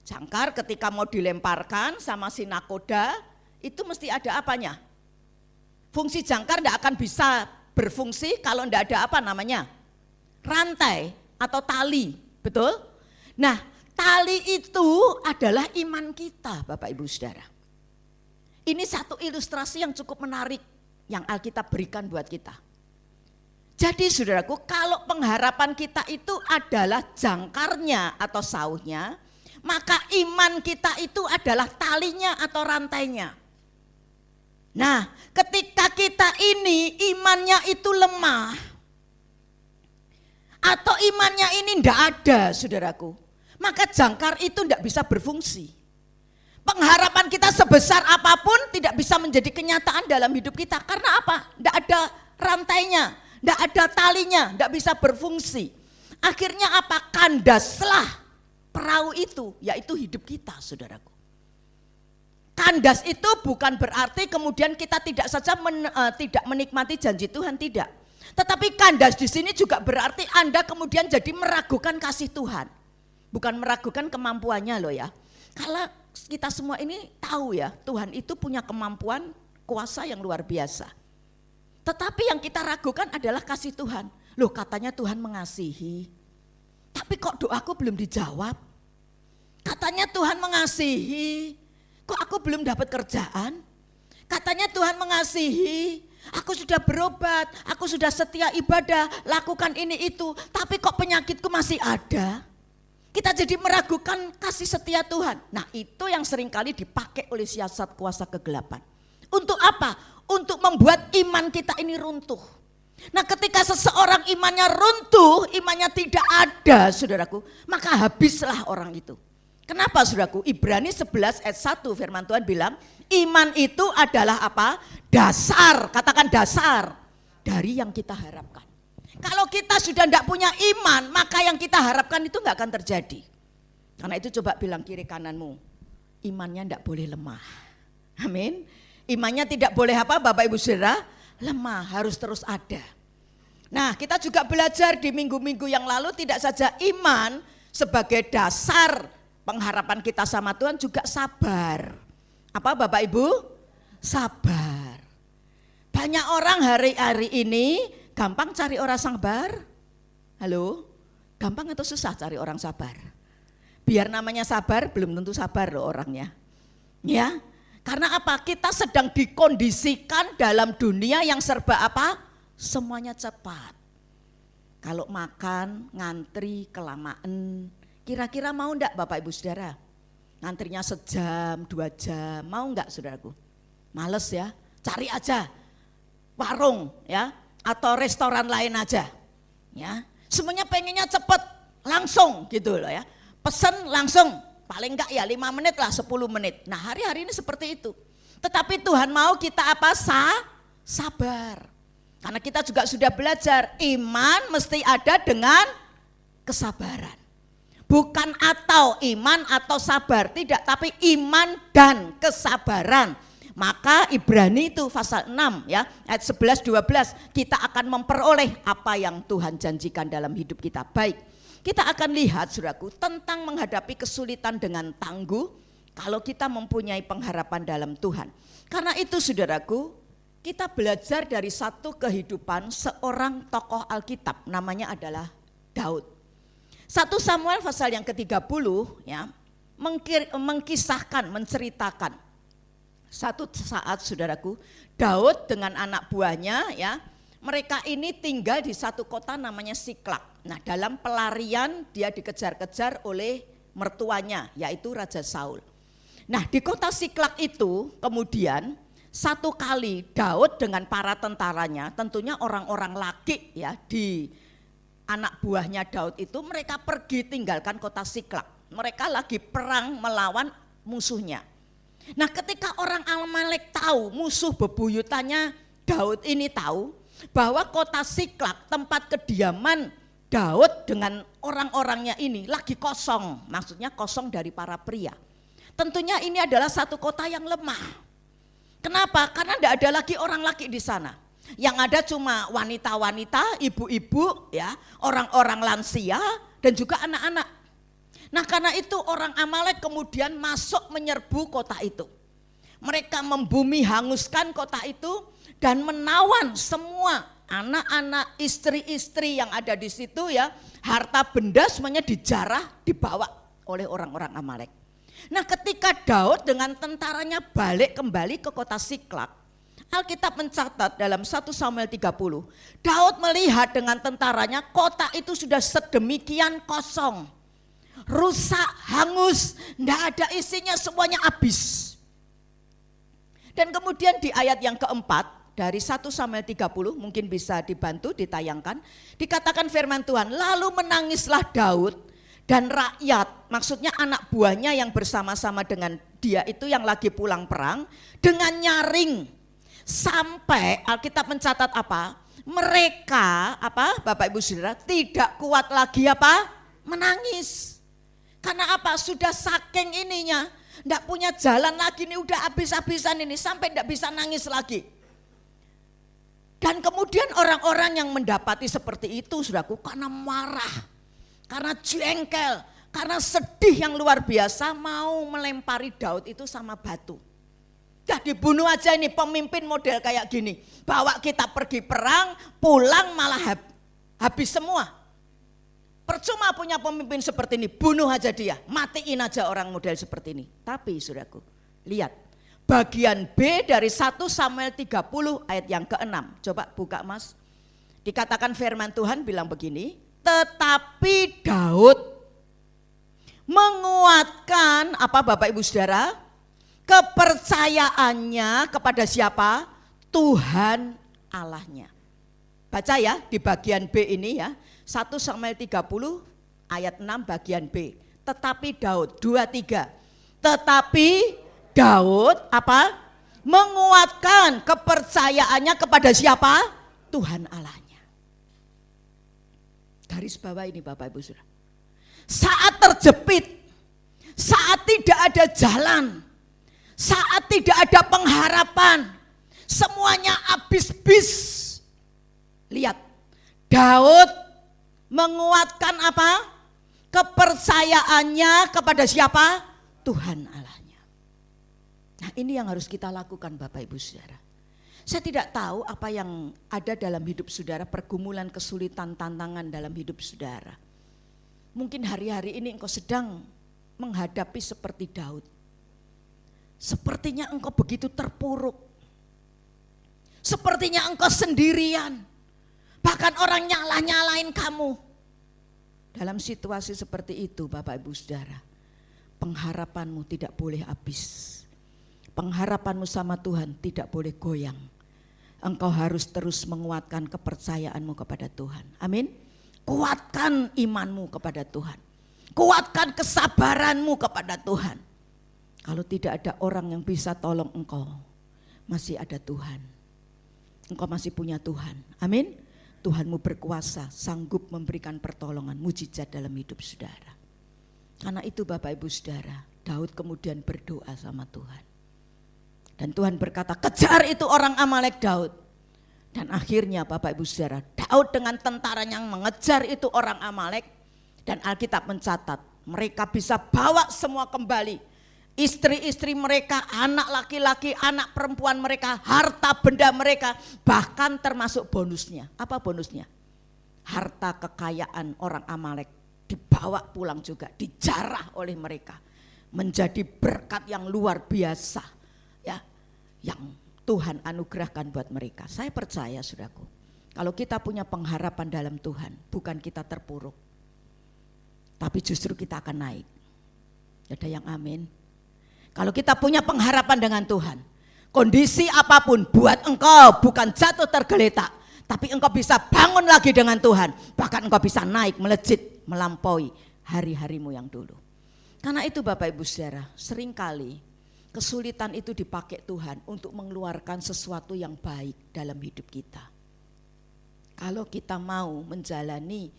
Jangkar ketika mau dilemparkan sama si nakoda itu mesti ada apanya? Fungsi jangkar tidak akan bisa berfungsi kalau tidak ada apa namanya? Rantai atau tali, betul? Nah tali itu adalah iman kita Bapak Ibu Saudara. Ini satu ilustrasi yang cukup menarik yang Alkitab berikan buat kita. Jadi saudaraku, kalau pengharapan kita itu adalah jangkarnya atau sauhnya, maka iman kita itu adalah talinya atau rantainya. Nah, ketika kita ini imannya itu lemah, atau imannya ini tidak ada saudaraku, maka jangkar itu tidak bisa berfungsi. Pengharapan kita sebesar apapun tidak bisa menjadi kenyataan dalam hidup kita. Karena apa? Tidak ada rantainya, tidak ada talinya, tidak bisa berfungsi. Akhirnya apa? Kandaslah perahu itu yaitu hidup kita, saudaraku. Kandas itu bukan berarti kemudian kita tidak saja tidak menikmati janji Tuhan, tidak. Tetapi kandas di sini juga berarti Anda kemudian jadi meragukan kasih Tuhan. Bukan meragukan kemampuannya loh ya. Kalau kita semua ini tahu ya, Tuhan itu punya kemampuan, kuasa yang luar biasa. Tetapi yang kita ragukan adalah kasih Tuhan. Loh, katanya Tuhan mengasihi. Tapi kok doaku belum dijawab? Katanya Tuhan mengasihi. Kok aku belum dapat kerjaan? Katanya Tuhan mengasihi, aku sudah berobat, aku sudah setia ibadah, lakukan ini itu, tapi kok penyakitku masih ada? Kita jadi meragukan kasih setia Tuhan. Nah, itu yang seringkali dipakai oleh siasat kuasa kegelapan. Untuk apa? Untuk membuat iman kita ini runtuh. Nah, ketika seseorang imannya runtuh, imannya tidak ada, saudaraku, maka habislah orang itu. Kenapa, saudaraku? Ibrani 11 ayat 1 firman Tuhan bilang, iman itu adalah apa? Dasar, katakan dasar dari yang kita harapkan. Kalau kita sudah tidak punya iman, maka yang kita harapkan itu enggak akan terjadi. Karena itu coba bilang kiri kananmu, imannya tidak boleh lemah. Amin. Imannya tidak boleh apa, Bapak Ibu Saudara? Lemah, harus terus ada. Nah, kita juga belajar di minggu-minggu yang lalu tidak saja iman sebagai dasar pengharapan kita sama Tuhan, juga sabar. Apa Bapak Ibu? Sabar. Banyak orang hari-hari ini gampang cari orang sabar. Halo? Gampang atau susah cari orang sabar? Biar namanya sabar, belum tentu sabar loh orangnya. Ya, karena apa? Kita sedang dikondisikan dalam dunia yang serba apa? Semuanya cepat. Kalau makan, ngantri, kelamaan. Kira-kira mau enggak Bapak Ibu Saudara? Ngantrinya sejam, 2 jam, mau enggak saudaraku? Males ya, cari aja warung ya, atau restoran lain aja. Ya, semuanya pengennya cepet, langsung gitu loh ya. Pesen langsung, paling enggak ya 5 menit lah, 10 menit. Nah, hari-hari ini seperti itu. Tetapi Tuhan mau kita apa? Sabar. Karena kita juga sudah belajar, iman mesti ada dengan kesabaran. Bukan atau iman atau sabar, tidak, tapi iman dan kesabaran. Maka Ibrani itu pasal 6 ya, ayat 11-12, kita akan memperoleh apa yang Tuhan janjikan dalam hidup kita. Baik, kita akan lihat saudaraku tentang menghadapi kesulitan dengan tangguh kalau kita mempunyai pengharapan dalam Tuhan. Karena itu saudaraku, kita belajar dari satu kehidupan seorang tokoh Alkitab, namanya adalah Daud. 1 Samuel pasal yang ke-30 ya, mengkisahkan, menceritakan satu saat saudaraku, Daud dengan anak buahnya ya, mereka ini tinggal di satu kota namanya Siklak. Nah, dalam pelarian dia dikejar-kejar oleh mertuanya yaitu Raja Saul. Nah, di kota Siklak itu kemudian satu kali Daud dengan para tentaranya, tentunya orang-orang laki ya, di anak buahnya Daud itu mereka pergi tinggalkan kota Siklak. Mereka lagi perang melawan musuhnya. Nah, ketika orang Amalek tahu musuh bebuyutannya Daud ini tahu bahwa kota Siklak tempat kediaman Daud dengan orang-orangnya ini lagi kosong. Maksudnya kosong dari para pria. Tentunya ini adalah satu kota yang lemah. Kenapa? Karena tidak ada lagi orang laki di sana. Yang ada cuma wanita-wanita, ibu-ibu, ya, orang-orang lansia dan juga anak-anak. Nah, karena itu orang Amalek kemudian masuk menyerbu kota itu. Mereka membumi hanguskan kota itu dan menawan semua anak-anak, istri-istri yang ada di situ ya, harta benda semuanya dijarah, dibawa oleh orang-orang Amalek. Nah, ketika Daud dengan tentaranya balik kembali ke kota Siklak, Alkitab mencatat dalam 1 Samuel 30, Daud melihat dengan tentaranya kota itu sudah sedemikian kosong, rusak, hangus, tidak ada isinya, semuanya habis. Dan kemudian di ayat yang keempat dari 1 Samuel 30, mungkin bisa dibantu ditayangkan, dikatakan firman Tuhan, lalu menangislah Daud dan rakyat, maksudnya anak buahnya yang bersama-sama dengan dia itu yang lagi pulang perang, dengan nyaring. Sampai Alkitab mencatat apa? Mereka apa? Bapak Ibu Saudara tidak kuat lagi apa? Menangis. Karena apa? Sudah saking ininya, enggak punya jalan lagi nih, udah habis-habisan ini, sampai enggak bisa nangis lagi. Dan kemudian orang-orang yang mendapati seperti itu, saudaraku, karena marah, karena jengkel, karena sedih yang luar biasa, mau melempari Daud itu sama batu. Dah dibunuh aja ini pemimpin model kayak gini. Bawa kita pergi perang, pulang malah habis semua. Percuma punya pemimpin seperti ini, bunuh aja dia, matiin aja orang model seperti ini. Tapi saudaraku, lihat bagian B dari 1 Samuel 30 ayat yang ke-6. Coba buka Mas. Dikatakan firman Tuhan bilang begini, tetapi Daud menguatkan apa Bapak Ibu Saudara? Kepercayaannya kepada siapa? Tuhan Allahnya. Baca ya di bagian B ini ya. 1 Samuel 30 ayat 6 bagian B. Tetapi Daud 23. Tetapi Daud apa? Menguatkan kepercayaannya kepada siapa? Tuhan Allahnya. Garis bawah ini Bapak Ibu Saudara. Saat terjepit, saat tidak ada jalan, saat tidak ada pengharapan, semuanya habis-bis. Lihat, Daud menguatkan apa? Kepercayaannya kepada siapa? Tuhan Allahnya. Nah, ini yang harus kita lakukan Bapak Ibu Saudara. Saya tidak tahu apa yang ada dalam hidup saudara, pergumulan, kesulitan, tantangan dalam hidup saudara. Mungkin hari-hari ini engkau sedang menghadapi seperti Daud. Sepertinya engkau begitu terpuruk. Sepertinya engkau sendirian. Bahkan orang nyalain kamu. Dalam situasi seperti itu Bapak Ibu Saudara, pengharapanmu tidak boleh habis. Pengharapanmu sama Tuhan tidak boleh goyang. Engkau harus terus menguatkan kepercayaanmu kepada Tuhan. Amin. Kuatkan imanmu kepada Tuhan. Kuatkan kesabaranmu kepada Tuhan. Kalau tidak ada orang yang bisa tolong engkau, masih ada Tuhan. Engkau masih punya Tuhan. Amin. Tuhanmu berkuasa, sanggup memberikan pertolongan, mujizat dalam hidup saudara. Karena itu Bapak Ibu Saudara, Daud kemudian berdoa sama Tuhan. Dan Tuhan berkata, kejar itu orang Amalek Daud. Dan akhirnya Bapak Ibu Saudara, Daud dengan tentaranya yang mengejar itu orang Amalek. Dan Alkitab mencatat, mereka bisa bawa semua kembali. Istri-istri mereka, anak laki-laki, anak perempuan mereka, harta benda mereka, bahkan termasuk bonusnya. Apa bonusnya? Harta kekayaan orang Amalek dibawa pulang juga, dijarah oleh mereka. Menjadi berkat yang luar biasa ya, yang Tuhan anugerahkan buat mereka. Saya percaya saudaraku, kalau kita punya pengharapan dalam Tuhan, bukan kita terpuruk, tapi justru kita akan naik. Ada yang amin? Kalau kita punya pengharapan dengan Tuhan, kondisi apapun buat engkau bukan jatuh tergeletak, tapi engkau bisa bangun lagi dengan Tuhan. Bahkan engkau bisa naik, melejit, melampaui hari-harimu yang dulu. Karena itu Bapak Ibu Saudara, seringkali kesulitan itu dipakai Tuhan untuk mengeluarkan sesuatu yang baik dalam hidup kita. Kalau kita mau menjalani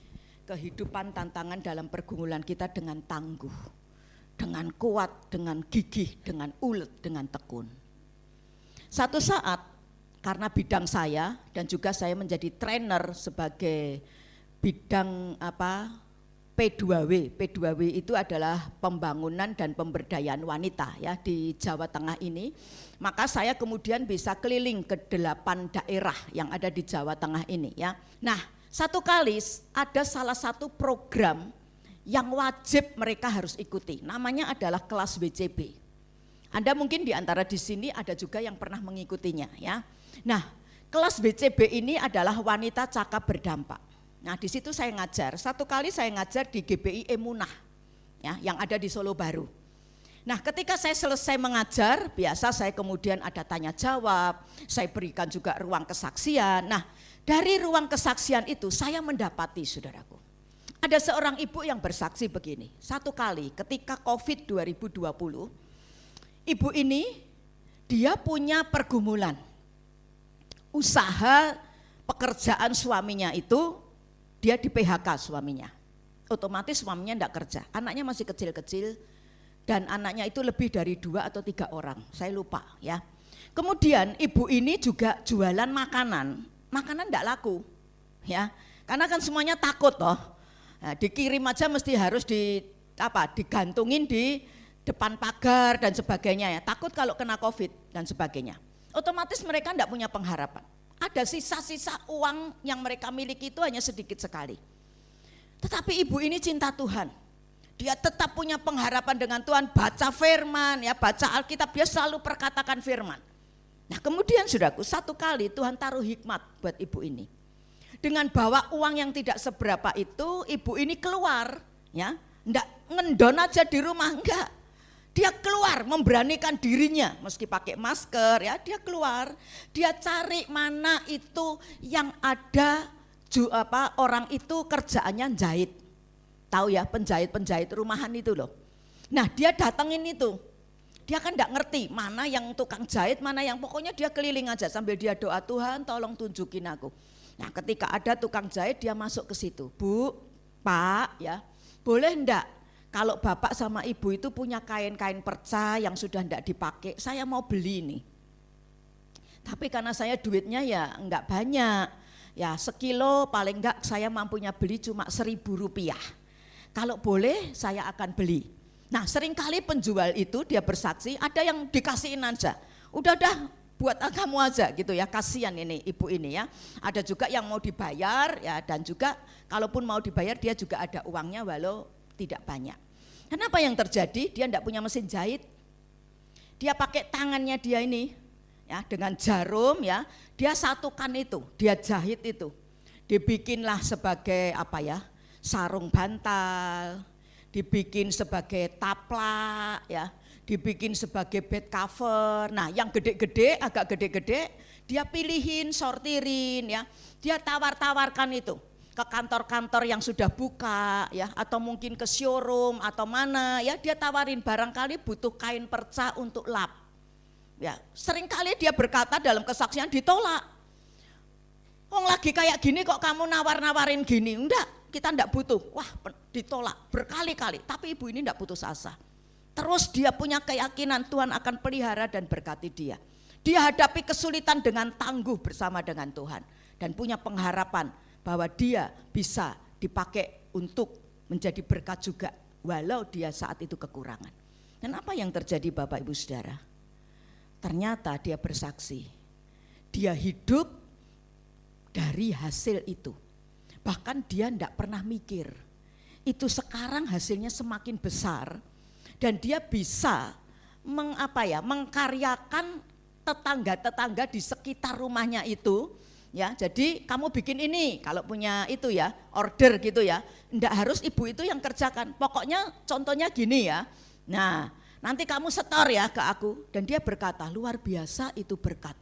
kehidupan tantangan dalam pergumulan kita dengan tangguh, dengan kuat, dengan gigih, dengan ulet, dengan tekun. Satu saat karena bidang saya dan juga saya menjadi trainer sebagai bidang P2W. P2W itu adalah pembangunan dan pemberdayaan wanita ya di Jawa Tengah ini. Maka saya kemudian bisa keliling ke 8 daerah yang ada di Jawa Tengah ini ya. Nah, satu kali ada salah satu program yang wajib mereka harus ikuti. Namanya adalah kelas WCB. Anda mungkin di antara di sini ada juga yang pernah mengikutinya ya. Nah, kelas WCB ini adalah wanita cakap berdampak. Nah, di situ saya ngajar. Satu kali saya ngajar di GBI Emunah ya, yang ada di Solo Baru. Nah, ketika saya selesai mengajar, biasa saya kemudian ada tanya jawab, saya berikan juga ruang kesaksian. Nah, dari ruang kesaksian itu saya mendapati saudaraku, ada seorang ibu yang bersaksi begini. Satu kali ketika COVID 2020, ibu ini dia punya pergumulan. Usaha pekerjaan suaminya itu dia di PHK suaminya. Otomatis suaminya enggak kerja, anaknya masih kecil-kecil dan anaknya itu lebih dari 2 atau 3 orang, saya lupa ya. Kemudian ibu ini juga jualan makanan enggak laku ya, karena kan semuanya takut toh. Nah, dikirim aja mesti harus digantungin di depan pagar dan sebagainya ya, takut kalau kena COVID dan sebagainya. Otomatis mereka enggak punya pengharapan. Ada sisa-sisa uang yang mereka miliki itu hanya sedikit sekali. Tetapi ibu ini cinta Tuhan. Dia tetap punya pengharapan dengan Tuhan, baca firman ya, baca Alkitab, dia selalu perkatakan firman. Nah kemudian saudaraku, satu kali Tuhan taruh hikmat buat ibu ini. Dengan bawa uang yang tidak seberapa itu, ibu ini keluar ya, enggak ngendon aja di rumah, enggak. Dia keluar memberanikan dirinya, meski pakai masker ya, dia keluar. Dia cari mana itu yang ada orang itu kerjaannya jahit. Tahu ya, penjahit rumahan itu loh. Nah dia datengin itu. Dia kan enggak ngerti mana yang tukang jahit, mana yang, pokoknya dia keliling aja sambil dia doa, Tuhan tolong tunjukin aku. Nah ketika ada tukang jahit dia masuk ke situ. Bu, Pak ya, boleh enggak kalau bapak sama ibu itu punya kain-kain perca yang sudah enggak dipakai, saya mau beli nih. Tapi karena saya duitnya ya enggak banyak. Ya sekilo paling enggak saya mampunya beli cuma Rp1.000. Kalau boleh saya akan beli. Nah seringkali penjual itu dia bersaksi, ada yang dikasihin aja. Udah buat kamu aja gitu ya, kasihan ini ibu ini ya. Ada juga yang mau dibayar ya, dan juga kalaupun mau dibayar dia juga ada uangnya walau tidak banyak. Kenapa yang terjadi? Dia enggak punya mesin jahit. Dia pakai tangannya dia ini. Ya, dengan jarum ya, dia satukan itu, dia jahit itu, dibikinlah sebagai sarung bantal, dibikin sebagai taplak ya, dibikin sebagai bed cover. Nah yang gede-gede, agak gede-gede dia pilihin, sortirin ya, dia tawar-tawarkan itu ke kantor-kantor yang sudah buka ya, atau mungkin ke showroom atau mana ya, dia tawarin barangkali butuh kain perca untuk lap. Ya, seringkali dia berkata dalam kesaksian ditolak. Wong lagi kayak gini kok kamu nawar-nawarin gini? Enggak, kita enggak butuh. Wah, ditolak berkali-kali. Tapi ibu ini enggak putus asa. Terus dia punya keyakinan Tuhan akan pelihara dan berkati dia. Dia hadapi kesulitan dengan tangguh bersama dengan Tuhan. Dan punya pengharapan bahwa dia bisa dipakai untuk menjadi berkat juga. Walau dia saat itu kekurangan. Dan apa yang terjadi Bapak Ibu Saudara? Ternyata dia bersaksi, dia hidup dari hasil itu. Bahkan dia tidak pernah mikir, itu sekarang hasilnya semakin besar dan dia bisa mengkaryakan tetangga-tetangga di sekitar rumahnya itu. Ya, jadi kamu bikin ini, kalau punya itu ya, order gitu ya, enggak harus ibu itu yang kerjakan. Pokoknya contohnya gini ya. Nah, nanti kamu setor ya ke aku. Dan dia berkata, luar biasa itu berkat.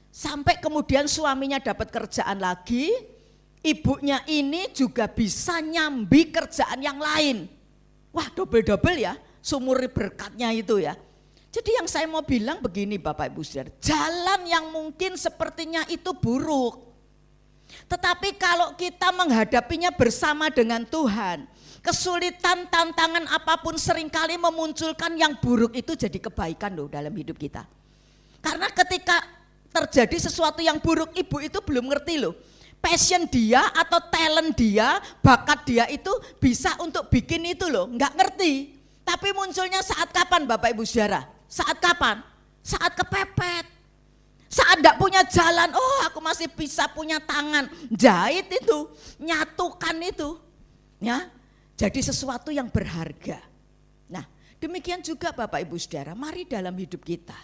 Sampai kemudian suaminya dapat kerjaan lagi, ibunya ini juga bisa nyambi kerjaan yang lain. Wah, double-double ya, sumur berkatnya itu ya. Jadi yang saya mau bilang begini Bapak Ibu Saudara, jalan yang mungkin sepertinya itu buruk. Tetapi kalau kita menghadapinya bersama dengan Tuhan, kesulitan, tantangan apapun seringkali memunculkan yang buruk itu jadi kebaikan loh dalam hidup kita. Karena ketika terjadi sesuatu yang buruk, ibu itu belum ngerti loh. Passion dia atau talent dia, bakat dia itu bisa untuk bikin itu loh, enggak ngerti. Tapi munculnya saat kapan Bapak Ibu Saudara? Saat kapan? Saat kepepet. Saat enggak punya jalan, oh aku masih bisa punya tangan. Jahit itu, nyatukan itu. Ya. Jadi sesuatu yang berharga. Nah demikian juga Bapak Ibu Saudara, mari dalam hidup kita.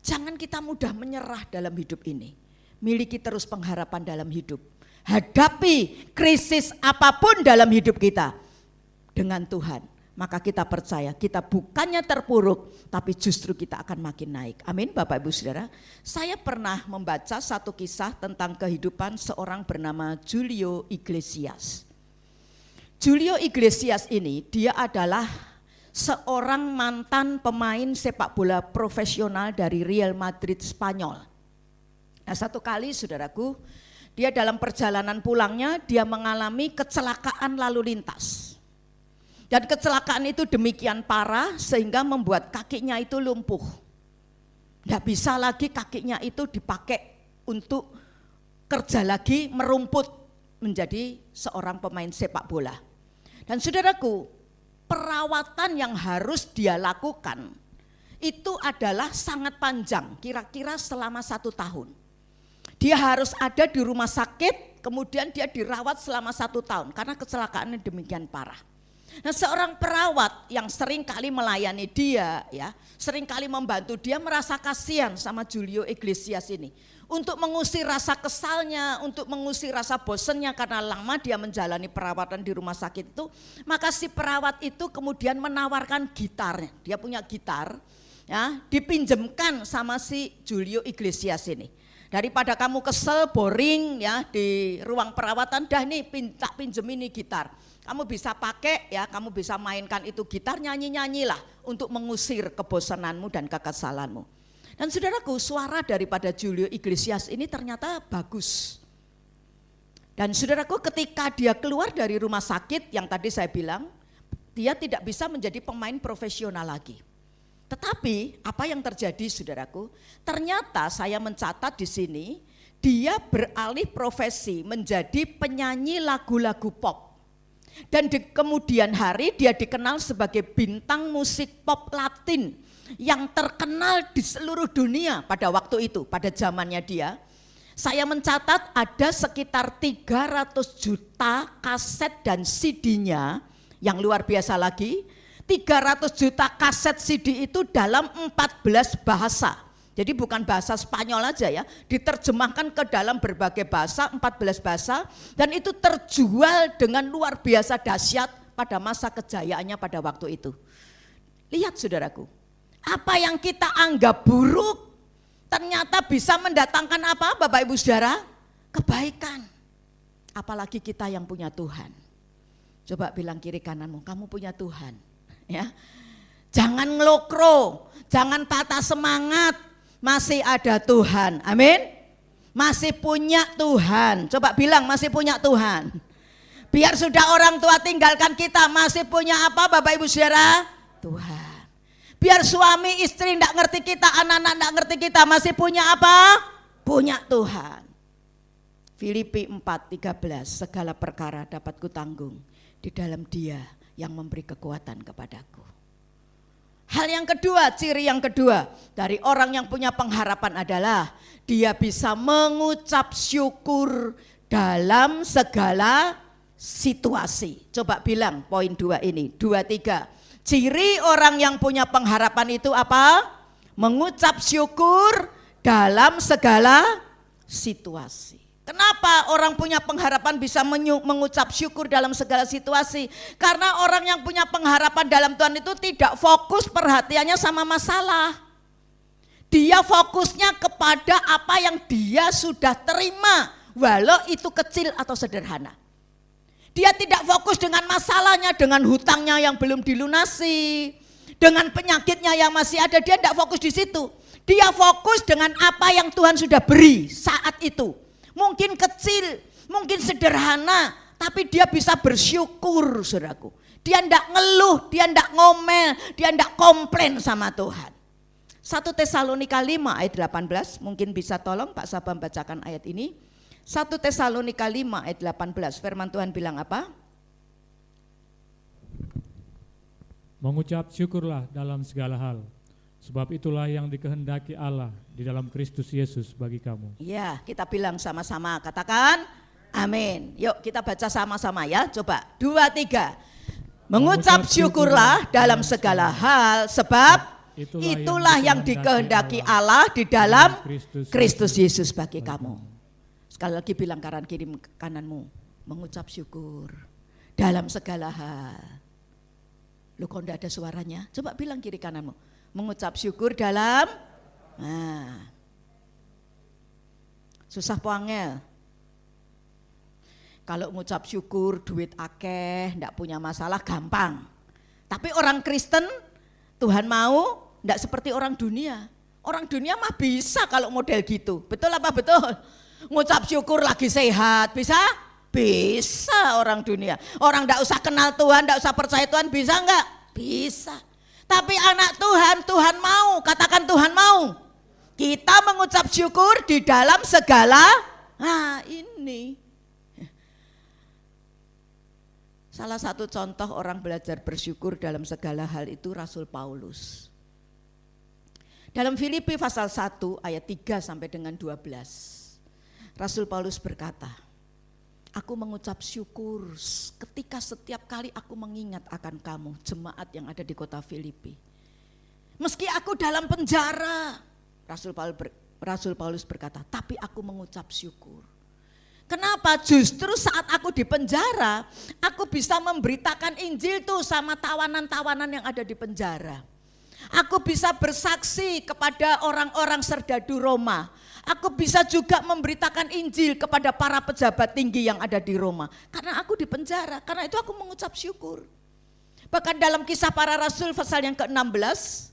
Jangan kita mudah menyerah dalam hidup ini. Miliki terus pengharapan dalam hidup. Hadapi krisis apapun dalam hidup kita dengan Tuhan. Maka kita percaya kita bukannya terpuruk, tapi justru kita akan makin naik. Amin Bapak Ibu Saudara. Saya pernah membaca satu kisah tentang kehidupan seorang bernama Julio Iglesias. Julio Iglesias ini dia adalah seorang mantan pemain sepak bola profesional dari Real Madrid Spanyol. Nah satu kali saudaraku, dia dalam perjalanan pulangnya dia mengalami kecelakaan lalu lintas. Dan kecelakaan itu demikian parah sehingga membuat kakinya itu lumpuh. Tidak bisa lagi kakinya itu dipakai untuk kerja lagi merumput menjadi seorang pemain sepak bola. Dan saudaraku, perawatan yang harus dia lakukan itu adalah sangat panjang, kira-kira selama 1 tahun. Dia harus ada di rumah sakit, kemudian dia dirawat selama 1 tahun karena kecelakaannya demikian parah. Nah, seorang perawat yang sering kali melayani dia, ya, sering kali membantu dia, merasa kasihan sama Julio Iglesias ini. Untuk mengusir rasa kesalnya, untuk mengusir rasa bosannya karena lama dia menjalani perawatan di rumah sakit itu, maka si perawat itu kemudian menawarkan gitarnya. Dia punya gitar, ya, dipinjemkan sama si Julio Iglesias ini. Daripada kamu kesel, boring ya di ruang perawatan, dah nih tak pinjem ini gitar. Kamu bisa pakai ya, kamu bisa mainkan itu gitar, nyanyi-nyanyilah untuk mengusir kebosananmu dan kekesalanmu. Dan saudaraku, suara daripada Julio Iglesias ini ternyata bagus. Dan saudaraku, ketika dia keluar dari rumah sakit yang tadi saya bilang, dia tidak bisa menjadi pemain profesional lagi. Tetapi apa yang terjadi saudaraku? Ternyata saya mencatat di sini, dia beralih profesi menjadi penyanyi lagu-lagu pop. Dan di kemudian hari dia dikenal sebagai bintang musik pop Latin yang terkenal di seluruh dunia pada waktu itu, pada zamannya dia. Saya mencatat ada sekitar 300 juta kaset dan CD-nya, yang luar biasa lagi, 300 juta kaset CD itu dalam 14 bahasa. Jadi bukan bahasa Spanyol aja ya, diterjemahkan ke dalam berbagai bahasa, 14 bahasa, dan itu terjual dengan luar biasa dahsyat pada masa kejayaannya pada waktu itu. Lihat saudaraku, apa yang kita anggap buruk ternyata bisa mendatangkan apa Bapak Ibu Saudara? Kebaikan. Apalagi kita yang punya Tuhan. Coba bilang kiri kananmu, kamu punya Tuhan. Ya, jangan ngelokro, jangan patah semangat. Masih ada Tuhan, amin. Masih punya Tuhan, coba bilang masih punya Tuhan. Biar sudah orang tua tinggalkan kita, masih punya apa Bapak Ibu Saudara? Tuhan. Biar suami istri enggak ngerti kita, anak-anak enggak ngerti kita, masih punya apa? Punya Tuhan. Filipi 4:13, segala perkara dapat kutanggung di dalam Dia yang memberi kekuatan kepadaku. Hal yang kedua, ciri yang kedua dari orang yang punya pengharapan adalah dia bisa mengucap syukur dalam segala situasi. Coba bilang poin 2 ini, 2, 3. Ciri orang yang punya pengharapan itu apa? Mengucap syukur dalam segala situasi. Kenapa orang punya pengharapan bisa mengucap syukur dalam segala situasi? Karena orang yang punya pengharapan dalam Tuhan itu tidak fokus perhatiannya sama masalah. Dia fokusnya kepada apa yang dia sudah terima, walau itu kecil atau sederhana. Dia tidak fokus dengan masalahnya, dengan hutangnya yang belum dilunasi, dengan penyakitnya yang masih ada, dia tidak fokus di situ. Dia fokus dengan apa yang Tuhan sudah beri saat itu. Mungkin kecil, mungkin sederhana, tapi dia bisa bersyukur saudaraku. Dia tidak ngeluh, dia tidak ngomel, dia tidak komplain sama Tuhan. 1 Tesalonika 5 ayat 18, mungkin bisa tolong Pak Sabam bacakan ayat ini. 1 Tesalonika 5 ayat 18, firman Tuhan bilang apa? Mengucap syukurlah dalam segala hal, sebab itulah yang dikehendaki Allah di dalam Kristus Yesus bagi kamu. Ya, kita bilang sama-sama, katakan amin. Yuk kita baca sama-sama ya, coba 2, 3. Mengucap syukurlah dalam segala hal, sebab itulah yang dikehendaki Allah di dalam Kristus Yesus bagi kamu. Sekali lagi bilang kanan kiri kananmu, mengucap syukur dalam segala hal. Lu kok enggak ada suaranya? Coba bilang kiri kananmu, mengucap syukur dalam, susah poangel. Kalau mengucap syukur duit akeh, enggak punya masalah gampang. Tapi orang Kristen Tuhan mau enggak seperti orang dunia. Orang dunia mah bisa kalau model gitu, betul apa betul? Ngucap syukur lagi sehat, bisa? Bisa orang dunia. Orang enggak usah kenal Tuhan, enggak usah percaya Tuhan, bisa enggak? Bisa. Tapi anak Tuhan, Tuhan mau, katakan Tuhan mau. Kita mengucap syukur di dalam segala, ini. Salah satu contoh orang belajar bersyukur dalam segala hal itu Rasul Paulus. Dalam Filipi pasal 1 ayat 3 sampai dengan 12. Rasul Paulus berkata, aku mengucap syukur ketika setiap kali aku mengingat akan kamu, jemaat yang ada di kota Filipi. Meski aku dalam penjara, Rasul Paulus berkata, tapi aku mengucap syukur. Kenapa? Justru saat aku di penjara, aku bisa memberitakan Injil tuh sama tawanan-tawanan yang ada di penjara. Aku bisa bersaksi kepada orang-orang serdadu Roma. Aku bisa juga memberitakan Injil kepada para pejabat tinggi yang ada di Roma. Karena aku di penjara, karena itu aku mengucap syukur. Bahkan dalam Kisah Para Rasul pasal yang ke-16,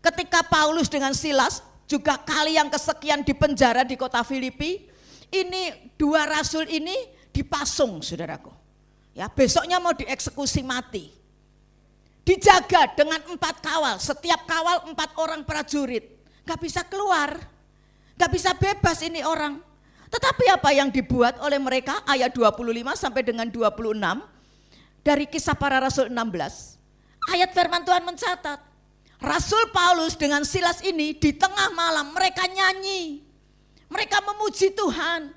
ketika Paulus dengan Silas juga kali yang kesekian di penjara di kota Filipi, ini dua rasul ini dipasung, saudaraku. Ya, besoknya mau dieksekusi mati. Dijaga dengan 4 kawal, setiap kawal 4 orang prajurit. Gak bisa keluar, gak bisa bebas ini orang. Tetapi apa yang dibuat oleh mereka, ayat 25 sampai dengan 26, dari Kisah Para Rasul 16, ayat firman Tuhan mencatat, Rasul Paulus dengan Silas ini di tengah malam mereka nyanyi. Mereka memuji Tuhan,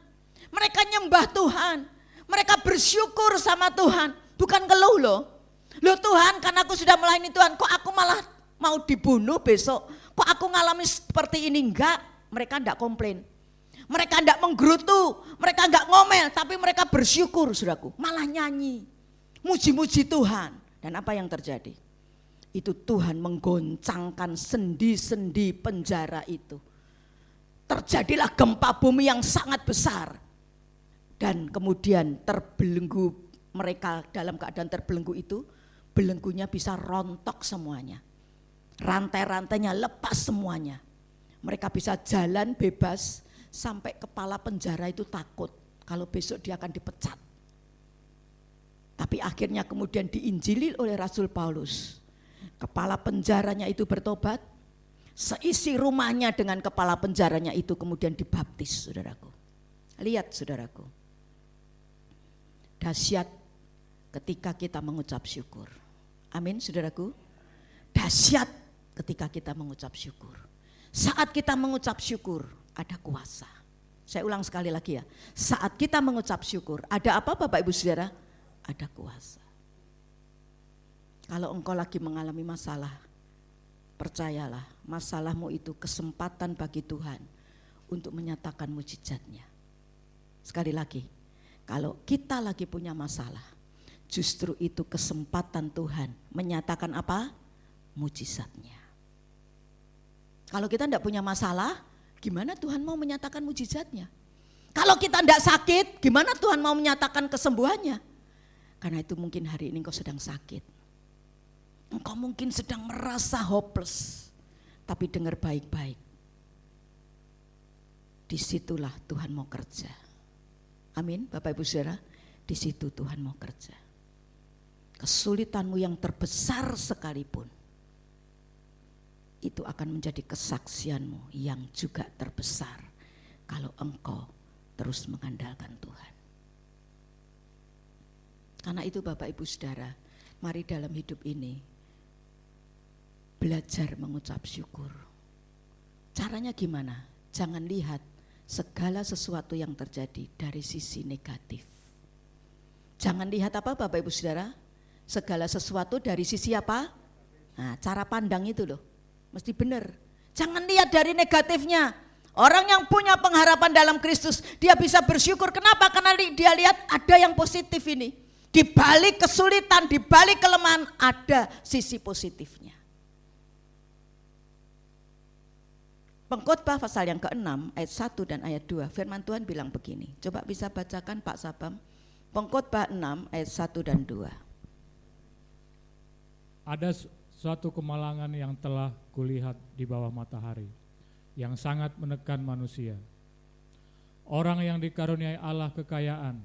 mereka nyembah Tuhan, mereka bersyukur sama Tuhan, bukan keluh loh. Loh Tuhan, karena aku sudah melayani Tuhan, kok aku malah mau dibunuh besok, kok aku ngalami seperti ini? Enggak, mereka enggak komplain, mereka enggak menggerutu, mereka enggak ngomel, tapi mereka bersyukur saudaraku, malah nyanyi, muji-muji Tuhan. Dan apa yang terjadi? Itu Tuhan menggoncangkan sendi-sendi penjara itu. Terjadilah gempa bumi yang sangat besar. Dan kemudian terbelenggu, mereka dalam keadaan terbelenggu itu, belenggunya bisa rontok semuanya. Rantai-rantainya lepas semuanya. Mereka bisa jalan bebas sampai kepala penjara itu takut kalau besok dia akan dipecat. Tapi akhirnya kemudian diinjili oleh Rasul Paulus. Kepala penjaranya itu bertobat. Seisi rumahnya dengan kepala penjaranya itu kemudian dibaptis, saudaraku. Lihat saudaraku, dahsyat ketika kita mengucap syukur. Amin saudaraku. Dahsyat ketika kita mengucap syukur. Saat kita mengucap syukur ada kuasa. Saya ulang sekali lagi ya. Saat kita mengucap syukur ada apa Bapak Ibu Saudara? Ada kuasa. Kalau engkau lagi mengalami masalah, percayalah, masalahmu itu kesempatan bagi Tuhan untuk menyatakan mujizatnya. Sekali lagi, kalau kita lagi punya masalah, justru itu kesempatan Tuhan menyatakan apa? Mujizatnya. Kalau kita tidak punya masalah, gimana Tuhan mau menyatakan mujizatnya? Kalau kita tidak sakit, gimana Tuhan mau menyatakan kesembuhannya? Karena itu mungkin hari ini engkau sedang sakit. Engkau mungkin sedang merasa hopeless, tapi dengar baik-baik. Disitulah Tuhan mau kerja. Amin, Bapak Ibu Saudara, di situ Tuhan mau kerja. Kesulitanmu yang terbesar sekalipun, itu akan menjadi kesaksianmu yang juga terbesar kalau engkau terus mengandalkan Tuhan. Karena itu Bapak Ibu Saudara, mari dalam hidup ini belajar mengucap syukur. Caranya gimana? Jangan lihat segala sesuatu yang terjadi dari sisi negatif. Jangan lihat apa Bapak Ibu Saudara? Segala sesuatu dari sisi apa? Nah, cara pandang itu loh, mesti benar. Jangan lihat dari negatifnya. Orang yang punya pengharapan dalam Kristus, dia bisa bersyukur. Kenapa? Karena dia lihat ada yang positif ini. Di balik kesulitan, di balik kelemahan ada sisi positifnya. Pengkhotbah pasal yang ke-6 ayat 1 dan ayat 2, firman Tuhan bilang begini. Coba bisa bacakan Pak Sabam. Pengkhotbah 6 ayat 1 dan 2. Ada suatu kemalangan yang telah kulihat di bawah matahari, yang sangat menekan manusia. Orang yang dikaruniai Allah kekayaan,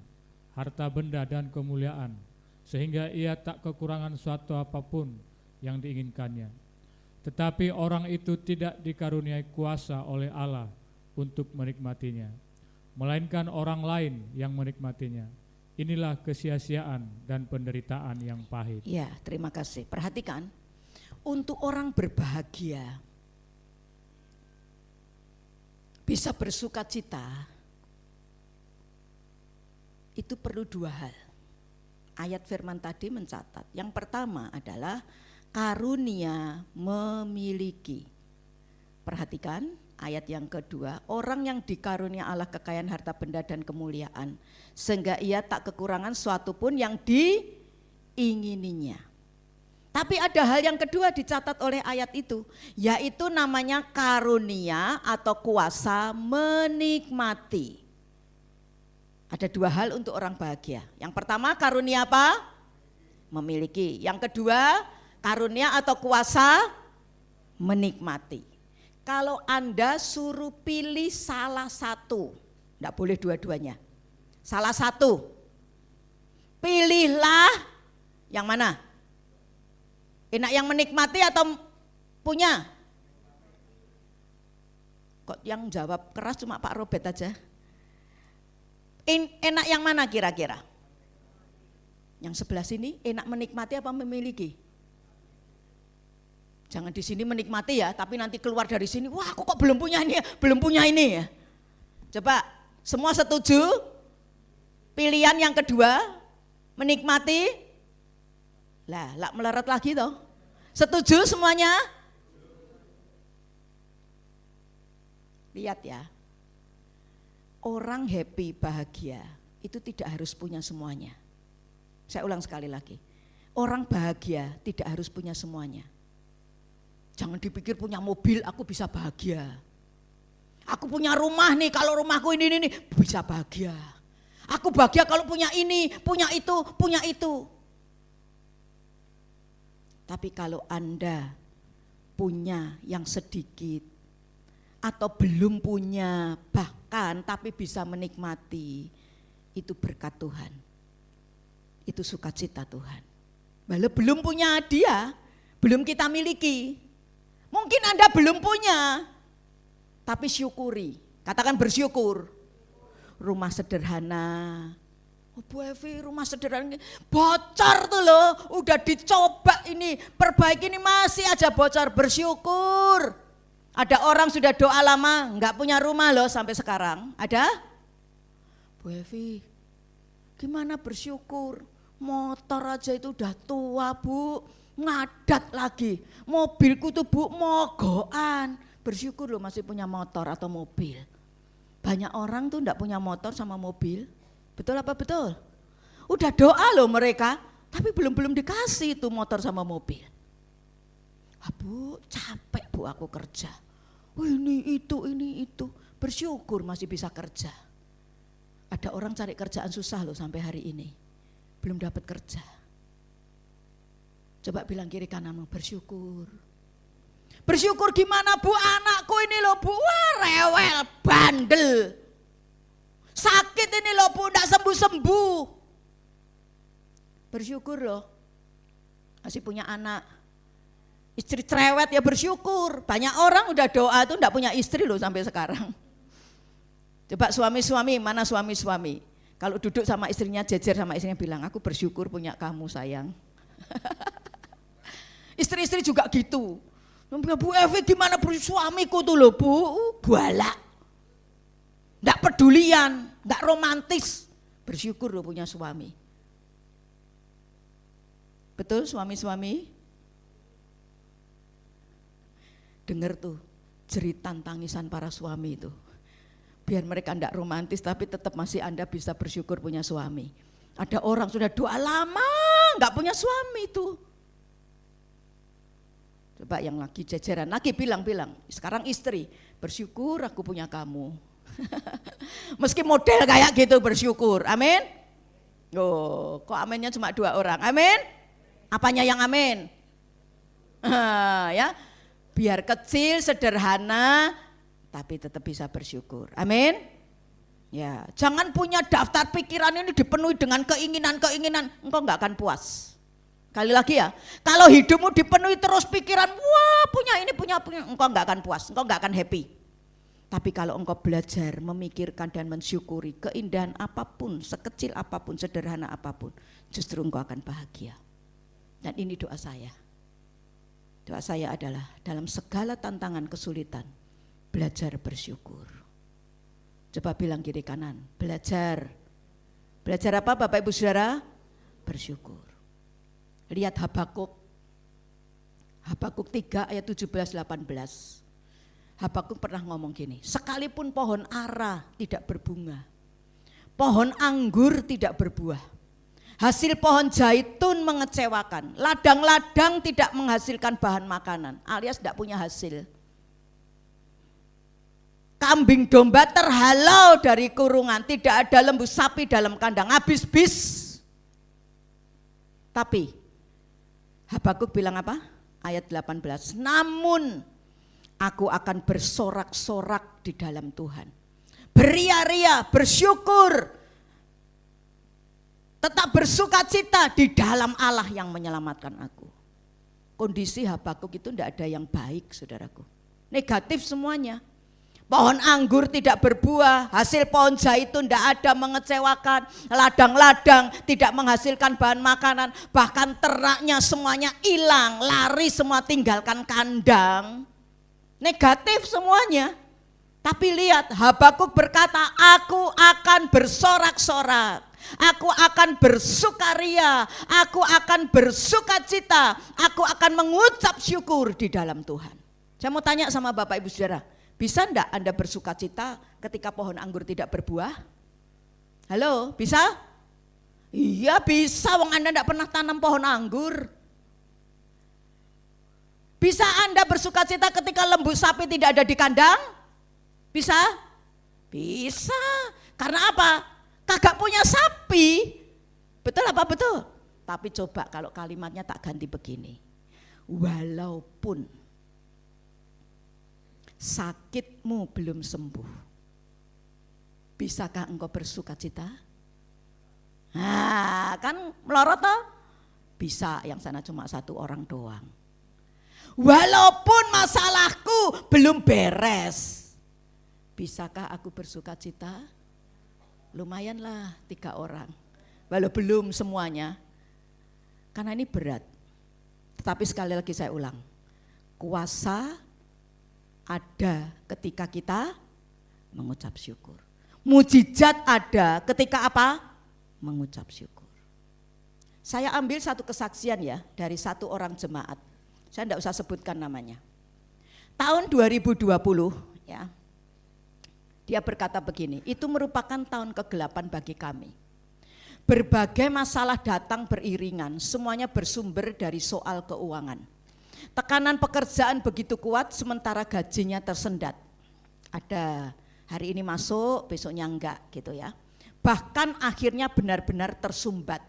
harta benda dan kemuliaan, sehingga ia tak kekurangan suatu apapun yang diinginkannya. Tetapi orang itu tidak dikaruniai kuasa oleh Allah untuk menikmatinya, melainkan orang lain yang menikmatinya. Inilah kesia-siaan dan penderitaan yang pahit. Ya, terima kasih. Perhatikan, untuk orang berbahagia, bisa bersuka cita, itu perlu dua hal. Ayat firman tadi mencatat. Yang pertama adalah karunia memiliki. Perhatikan ayat yang kedua, orang yang dikarunia Allah kekayaan harta benda dan kemuliaan, sehingga ia tak kekurangan suatu pun yang diingininya. Tapi ada hal yang kedua dicatat oleh ayat itu, yaitu namanya karunia atau kuasa menikmati. Ada dua hal untuk orang bahagia. Yang pertama karunia apa? Memiliki. Yang kedua karunia atau kuasa menikmati. Kalau Anda suruh pilih salah satu, enggak boleh dua-duanya. Salah satu, pilihlah yang mana? Enak yang menikmati atau punya? Kok yang jawab keras cuma Pak Robert aja? Enak yang mana kira-kira? Yang sebelah sini enak menikmati apa memiliki? Jangan di sini menikmati ya, tapi nanti keluar dari sini, wah aku kok belum punya ini ya, belum punya ini ya. Coba semua setuju? Pilihan yang kedua, menikmati. Lah meleret lagi toh. Setuju semuanya? Lihat ya. Orang happy, bahagia, itu tidak harus punya semuanya. Saya ulang sekali lagi. Orang bahagia tidak harus punya semuanya. Jangan dipikir punya mobil aku bisa bahagia. Aku punya rumah nih, kalau rumahku ini bisa bahagia. Aku bahagia kalau punya ini, punya itu, punya itu. Tapi kalau Anda punya yang sedikit atau belum punya bahkan tapi bisa menikmati, itu berkat Tuhan. Itu sukacita Tuhan. Walau belum punya dia, belum kita miliki. Mungkin Anda belum punya, tapi syukuri. Katakan bersyukur. Rumah sederhana. Oh Bu Evi, rumah sederhana ini bocor tuh loh. Udah dicoba ini, perbaiki ini masih aja bocor. Bersyukur. Ada orang sudah doa lama, enggak punya rumah loh sampai sekarang. Ada? Bu Evi, gimana bersyukur? Motor aja itu udah tua Bu, ngadat lagi. Mobilku tuh Bu mogokan. Bersyukur loh masih punya motor atau mobil. Banyak orang tuh enggak punya motor sama mobil. Betul apa betul? Udah doa loh mereka, tapi belum dikasih tuh motor sama mobil. Ah Bu, capek Bu aku kerja. Oh, ini itu. Bersyukur masih bisa kerja. Ada orang cari kerjaan susah loh sampai hari ini. Belum dapat kerja. Coba bilang kiri kananmu, bersyukur. Bersyukur gimana Bu, anakku ini loh Bu, wah rewel, bandel. Sakit ini loh Bu, enggak sembuh-sembuh. Bersyukur loh, masih punya anak. Istri cerewet ya bersyukur. Banyak orang udah doa tuh enggak punya istri loh sampai sekarang. Coba suami-suami, mana suami-suami? Kalau duduk sama istrinya, jejer sama istrinya bilang, aku bersyukur punya kamu sayang. Istri-istri juga gitu. Bu Evi gimana suamiku tuh loh Bu, galak. Enggak pedulian, enggak romantis. Bersyukur loh punya suami. Betul suami-suami? Dengar tuh jeritan tangisan para suami itu. Biar mereka enggak romantis tapi tetap masih Anda bisa bersyukur punya suami. Ada orang sudah doa lama enggak punya suami itu. Coba yang lagi jajaran lagi bilang, sekarang istri, bersyukur aku punya kamu. Meski model kayak gitu bersyukur, amin. Oh, kok aminnya cuma 2 orang, amin. Apanya yang amin? Ya, biar kecil, sederhana, tapi tetap bisa bersyukur, amin. Ya, jangan punya daftar pikiran ini dipenuhi dengan keinginan-keinginan, engkau nggak akan puas. Kali lagi ya, kalau hidupmu dipenuhi terus pikiran, wah punya ini, punya, engkau nggak akan puas, engkau nggak akan happy. Tapi kalau engkau belajar memikirkan dan mensyukuri keindahan apapun, sekecil apapun, sederhana apapun, justru engkau akan bahagia. Dan ini doa saya. Doa saya adalah dalam segala tantangan kesulitan, belajar bersyukur. Coba bilang kiri kanan, belajar. Belajar apa Bapak Ibu Saudara? Bersyukur. Lihat Habakuk. Habakuk 3 ayat 17-18. Habakuk pernah ngomong gini, sekalipun pohon ara tidak berbunga, pohon anggur tidak berbuah, hasil pohon zaitun mengecewakan, ladang-ladang tidak menghasilkan bahan makanan, alias tidak punya hasil. Kambing domba terhalau dari kurungan, tidak ada lembu sapi dalam kandang, habis bis. Tapi Habakuk bilang apa? Ayat 18, namun aku akan bersorak-sorak di dalam Tuhan, beria-ria, bersyukur, tetap bersuka cita di dalam Allah yang menyelamatkan aku. Kondisi Habakuk itu tidak ada yang baik saudaraku, negatif semuanya. Pohon anggur tidak berbuah, hasil pohon zaitun tidak ada, mengecewakan, ladang-ladang tidak menghasilkan bahan makanan, bahkan ternaknya semuanya hilang, lari semua tinggalkan kandang. Negatif semuanya. Tapi lihat Habakuk berkata, aku akan bersorak-sorak, aku akan bersukaria, aku akan bersukacita, aku akan mengucap syukur di dalam Tuhan. Saya mau tanya sama Bapak Ibu Saudara, bisa enggak Anda bersukacita ketika pohon anggur tidak berbuah? Halo, bisa? Iya bisa, wong Anda enggak pernah tanam pohon anggur. Bisa Anda bersukacita ketika lembu sapi tidak ada di kandang? Bisa? Bisa. Karena apa? Kagak punya sapi. Betul apa betul? Tapi coba kalau kalimatnya tak ganti begini. Walaupun sakitmu belum sembuh, bisakah engkau bersukacita? Nah, kan melorot toh? Bisa, yang sana cuma satu orang doang. Walaupun masalahku belum beres, bisakah aku bersukacita? Lumayanlah 3 orang, walau belum semuanya, karena ini berat. Tetapi sekali lagi saya ulang, kuasa ada ketika kita mengucap syukur. Mujizat ada ketika apa? Mengucap syukur. Saya ambil satu kesaksian ya dari satu orang jemaat. Saya tidak usah sebutkan namanya. Tahun 2020 ya. Dia berkata begini, itu merupakan tahun kegelapan bagi kami. Berbagai masalah datang beriringan, semuanya bersumber dari soal keuangan. Tekanan pekerjaan begitu kuat sementara gajinya tersendat. Ada hari ini masuk, besoknya enggak gitu ya. Bahkan akhirnya benar-benar tersumbat.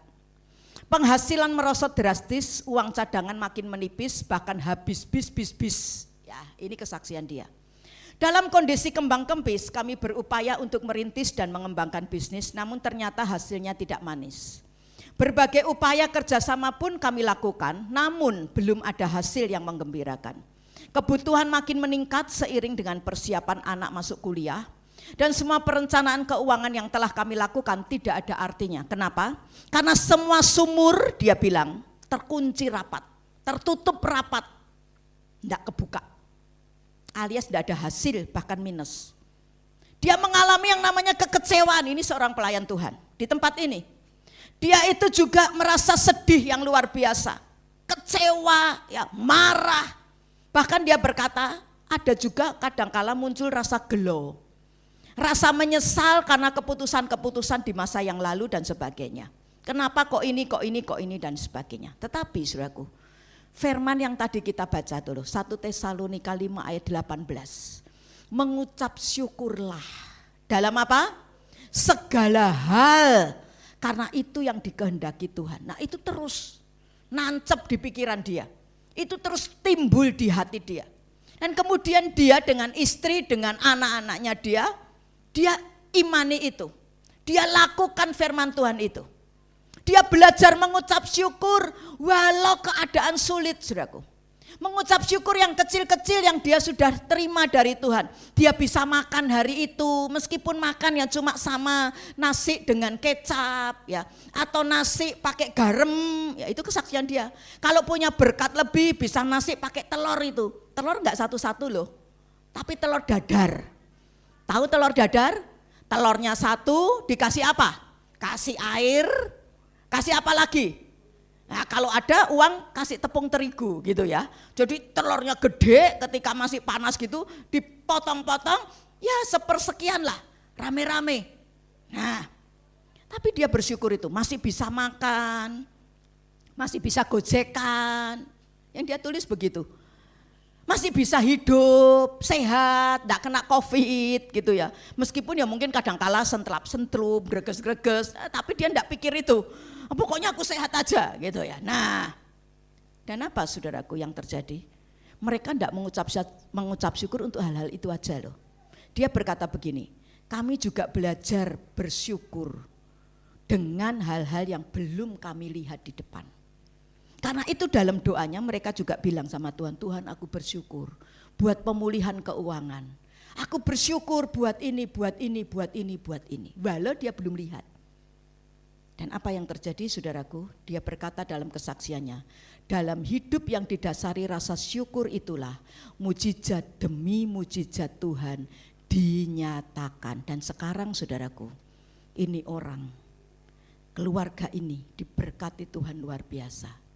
Penghasilan merosot drastis, uang cadangan makin menipis, bahkan habis bis. Ya, ini kesaksian dia. Dalam kondisi kembang kempis, kami berupaya untuk merintis dan mengembangkan bisnis, namun ternyata hasilnya tidak manis. Berbagai upaya kerjasama pun kami lakukan, namun belum ada hasil yang menggembirakan. Kebutuhan makin meningkat seiring dengan persiapan anak masuk kuliah, dan semua perencanaan keuangan yang telah kami lakukan tidak ada artinya. Kenapa? Karena semua sumur, dia bilang, terkunci rapat, tertutup rapat, tidak kebuka, alias tidak ada hasil, bahkan minus. Dia mengalami yang namanya kekecewaan. Ini seorang pelayan Tuhan di tempat ini. Dia itu juga merasa sedih yang luar biasa, kecewa, ya, marah. Bahkan dia berkata, ada juga kadangkala muncul rasa gelo, rasa menyesal karena keputusan-keputusan di masa yang lalu dan sebagainya. Kenapa kok ini dan sebagainya. Tetapi saudaraku, firman yang tadi kita baca dulu, 1 Tesalonika 5 ayat 18. Mengucap syukurlah dalam apa? Segala hal. Karena itu yang dikehendaki Tuhan. Nah itu terus nancep di pikiran dia. Itu terus timbul di hati dia. Dan kemudian dia dengan istri, dengan anak-anaknya dia imani itu. Dia lakukan firman Tuhan itu. Dia belajar mengucap syukur walau keadaan sulit, saudaraku. Mengucap syukur yang kecil-kecil yang dia sudah terima dari Tuhan. Dia bisa makan hari itu, meskipun makan ya cuma sama nasi dengan kecap ya, atau nasi pakai garam, ya itu kesaksian dia. Kalau punya berkat lebih bisa nasi pakai telur itu. Telur enggak satu-satu loh, tapi telur dadar. Tahu telur dadar? Telurnya satu dikasih apa? Kasih air, kasih apa lagi? Nah, kalau ada uang kasih tepung terigu gitu ya. Jadi telurnya gede, ketika masih panas gitu dipotong-potong, ya sepersekian lah, rame-rame. Nah, tapi dia bersyukur itu masih bisa makan, masih bisa gojekan. Yang dia tulis begitu. Masih bisa hidup, sehat, enggak kena COVID gitu ya. Meskipun ya mungkin kadang kala sentlap-sentlup, greges-greges, tapi dia enggak pikir itu. Pokoknya aku sehat aja gitu ya. Nah, dan apa saudaraku yang terjadi? Mereka enggak mengucap syukur untuk hal-hal itu aja loh. Dia berkata begini, kami juga belajar bersyukur dengan hal-hal yang belum kami lihat di depan. Karena itu dalam doanya mereka juga bilang sama Tuhan, Tuhan aku bersyukur buat pemulihan keuangan. Aku bersyukur buat ini, buat ini, buat ini, buat ini. Walau dia belum lihat. Dan apa yang terjadi saudaraku? Dia berkata dalam kesaksiannya, dalam hidup yang didasari rasa syukur itulah mujizat demi mujizat Tuhan dinyatakan. Dan sekarang saudaraku, ini orang, keluarga ini diberkati Tuhan luar biasa.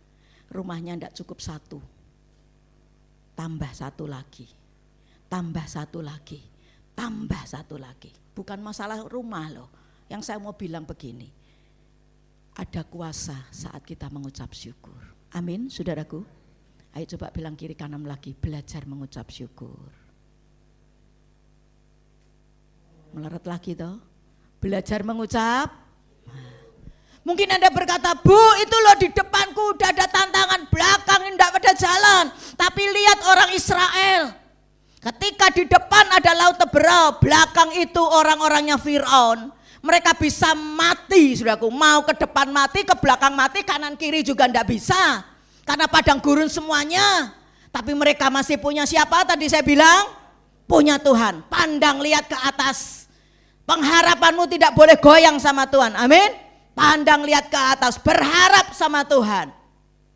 Rumahnya tidak cukup satu, tambah satu lagi, tambah satu lagi, tambah satu lagi. Bukan masalah rumah loh, yang saya mau bilang begini, ada kuasa saat kita mengucap syukur. Amin saudaraku. Ayo coba bilang kiri kanan lagi, belajar mengucap syukur. Meleret lagi toh, belajar mengucap. Mungkin Anda berkata, Bu itu loh di depanku udah ada tantangan, belakang enggak pada jalan. Tapi lihat orang Israel, ketika di depan ada laut Teberau, belakang itu orang-orangnya Fir'aun. Mereka bisa mati, saudaraku, mau ke depan mati, ke belakang mati, kanan kiri juga enggak bisa. Karena padang gurun semuanya. Tapi mereka masih punya siapa tadi saya bilang? Punya Tuhan. Pandang lihat ke atas. Pengharapanmu tidak boleh goyang sama Tuhan, amin. Pandang lihat ke atas, berharap sama Tuhan.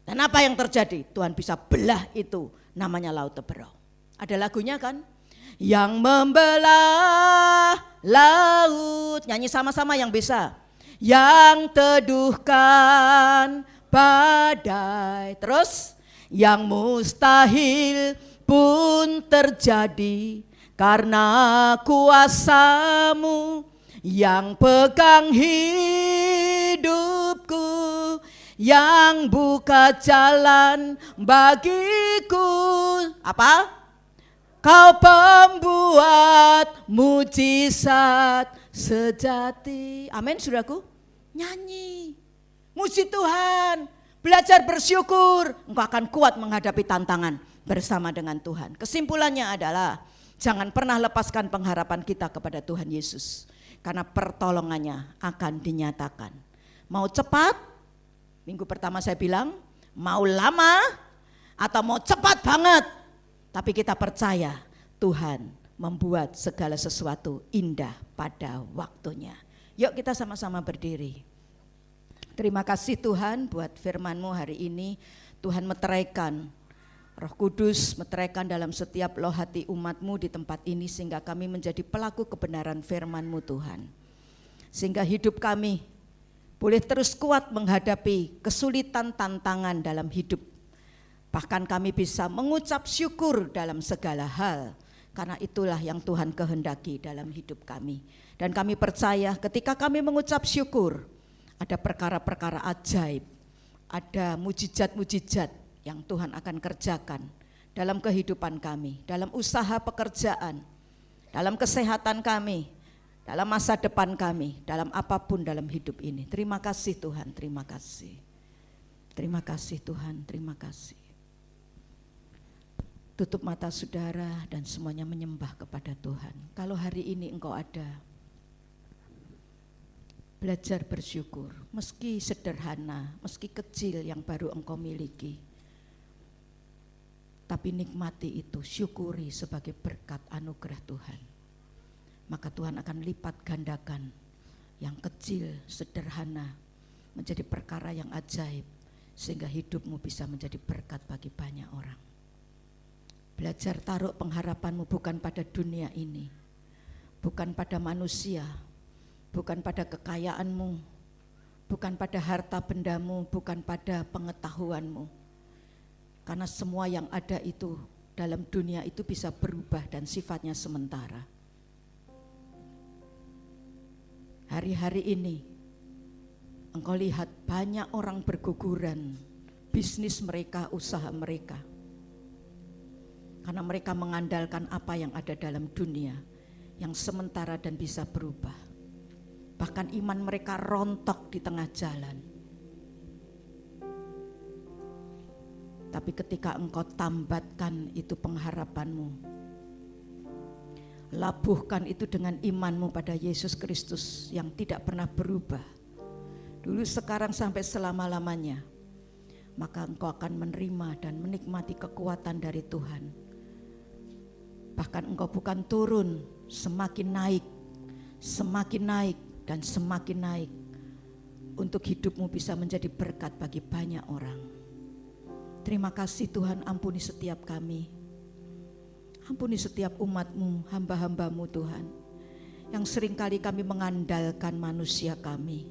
Dan apa yang terjadi? Tuhan bisa belah itu, namanya laut Teberau. Ada lagunya kan? Yang membelah laut, nyanyi sama-sama yang bisa. Yang teduhkan badai, terus yang mustahil pun terjadi karena kuasa-Mu yang pegang hidupku, yang buka jalan bagiku. Apa? Kau pembuat mujizat sejati. Amin saudaraku. Nyanyi, muji Tuhan, belajar bersyukur. Engkau akan kuat menghadapi tantangan bersama dengan Tuhan. Kesimpulannya adalah jangan pernah lepaskan pengharapan kita kepada Tuhan Yesus. Karena pertolongannya akan dinyatakan. Mau cepat, minggu pertama saya bilang, mau lama atau mau cepat banget. Tapi kita percaya Tuhan membuat segala sesuatu indah pada waktunya. Yuk kita sama-sama berdiri. Terima kasih Tuhan buat firman-Mu hari ini. Tuhan meteraikan, Roh Kudus meteraikan dalam setiap loh hati umat-Mu di tempat ini sehingga kami menjadi pelaku kebenaran firman-Mu Tuhan. Sehingga hidup kami boleh terus kuat menghadapi kesulitan tantangan dalam hidup. Bahkan kami bisa mengucap syukur dalam segala hal. Karena itulah yang Tuhan kehendaki dalam hidup kami. Dan kami percaya ketika kami mengucap syukur, ada perkara-perkara ajaib, ada mujizat-mujizat yang Tuhan akan kerjakan dalam kehidupan kami, dalam usaha pekerjaan, dalam kesehatan kami, dalam masa depan kami, dalam apapun dalam hidup ini. Terima kasih Tuhan, terima kasih. Terima kasih Tuhan, terima kasih. Tutup mata saudara dan semuanya menyembah kepada Tuhan. Kalau hari ini engkau ada Belajar bersyukur, meski sederhana, meski kecil yang baru engkau miliki. Tapi nikmati itu, syukuri sebagai berkat anugerah Tuhan. Maka Tuhan akan lipat gandakan yang kecil, sederhana, menjadi perkara yang ajaib, sehingga hidupmu bisa menjadi berkat bagi banyak orang. Belajar taruh pengharapanmu bukan pada dunia ini, bukan pada manusia, bukan pada kekayaanmu, bukan pada harta bendamu, bukan pada pengetahuanmu. Karena semua yang ada itu dalam dunia itu bisa berubah dan sifatnya sementara. Hari-hari ini engkau lihat banyak orang berguguran, bisnis mereka, usaha mereka. Karena mereka mengandalkan apa yang ada dalam dunia, yang sementara dan bisa berubah. Bahkan iman mereka rontok di tengah jalan. Tapi ketika engkau tambatkan itu pengharapanmu, labuhkan itu dengan imanmu pada Yesus Kristus yang tidak pernah berubah, dulu, sekarang, sampai selama-lamanya, maka engkau akan menerima dan menikmati kekuatan dari Tuhan. Bahkan engkau bukan turun, semakin naik dan semakin naik, untuk hidupmu bisa menjadi berkat bagi banyak orang. Terima kasih Tuhan, ampuni setiap kami, ampuni setiap umat-Mu, hamba-hamba-Mu Tuhan, yang seringkali kami mengandalkan manusia kami.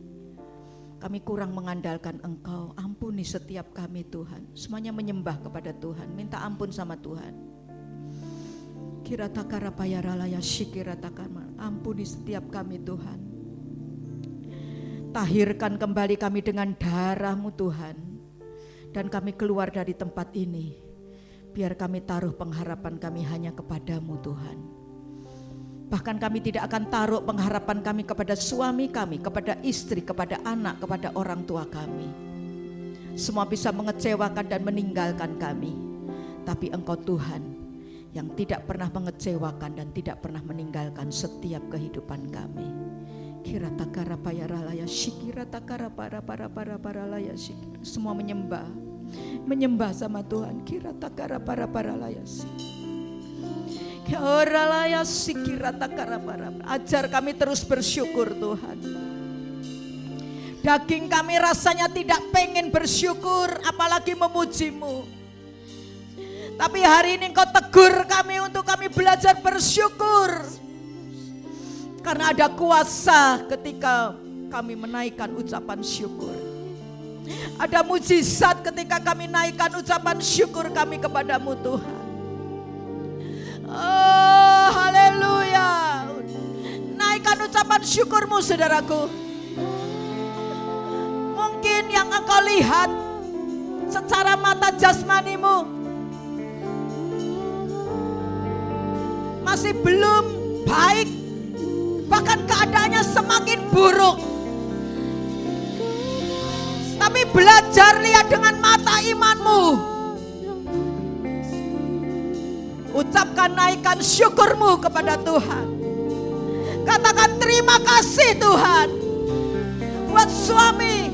Kami kurang mengandalkan Engkau. Ampuni setiap kami Tuhan. Semuanya menyembah kepada Tuhan, minta ampun sama Tuhan. Ampuni setiap kami Tuhan. Tahirkan kembali kami dengan darah-Mu Tuhan. Dan kami keluar dari tempat ini, biar kami taruh pengharapan kami hanya kepada-Mu Tuhan. Bahkan kami tidak akan taruh pengharapan kami kepada suami kami, kepada istri, kepada anak, kepada orang tua kami. Semua bisa mengecewakan dan meninggalkan kami. Tapi Engkau Tuhan yang tidak pernah mengecewakan dan tidak pernah meninggalkan setiap kehidupan kami. Semua menyembah sama Tuhan. Ajar kami terus bersyukur Tuhan. Daging kami rasanya tidak pengen bersyukur, apalagi memuji-Mu. Tapi hari ini Engkau tegur kami untuk kami belajar bersyukur. Karena ada kuasa ketika kami menaikkan ucapan syukur. Ada mujizat ketika kami naikkan ucapan syukur kami kepada-Mu Tuhan. Oh, haleluya. Naikkan ucapan syukur-Mu saudaraku. Mungkin yang engkau lihat secara mata jasmanimu masih belum baik, bahkan keadaannya semakin buruk. Tapi belajar lihat dengan mata imanmu. Ucapkan, naikkan syukurmu kepada Tuhan. Katakan terima kasih Tuhan. Buat suami,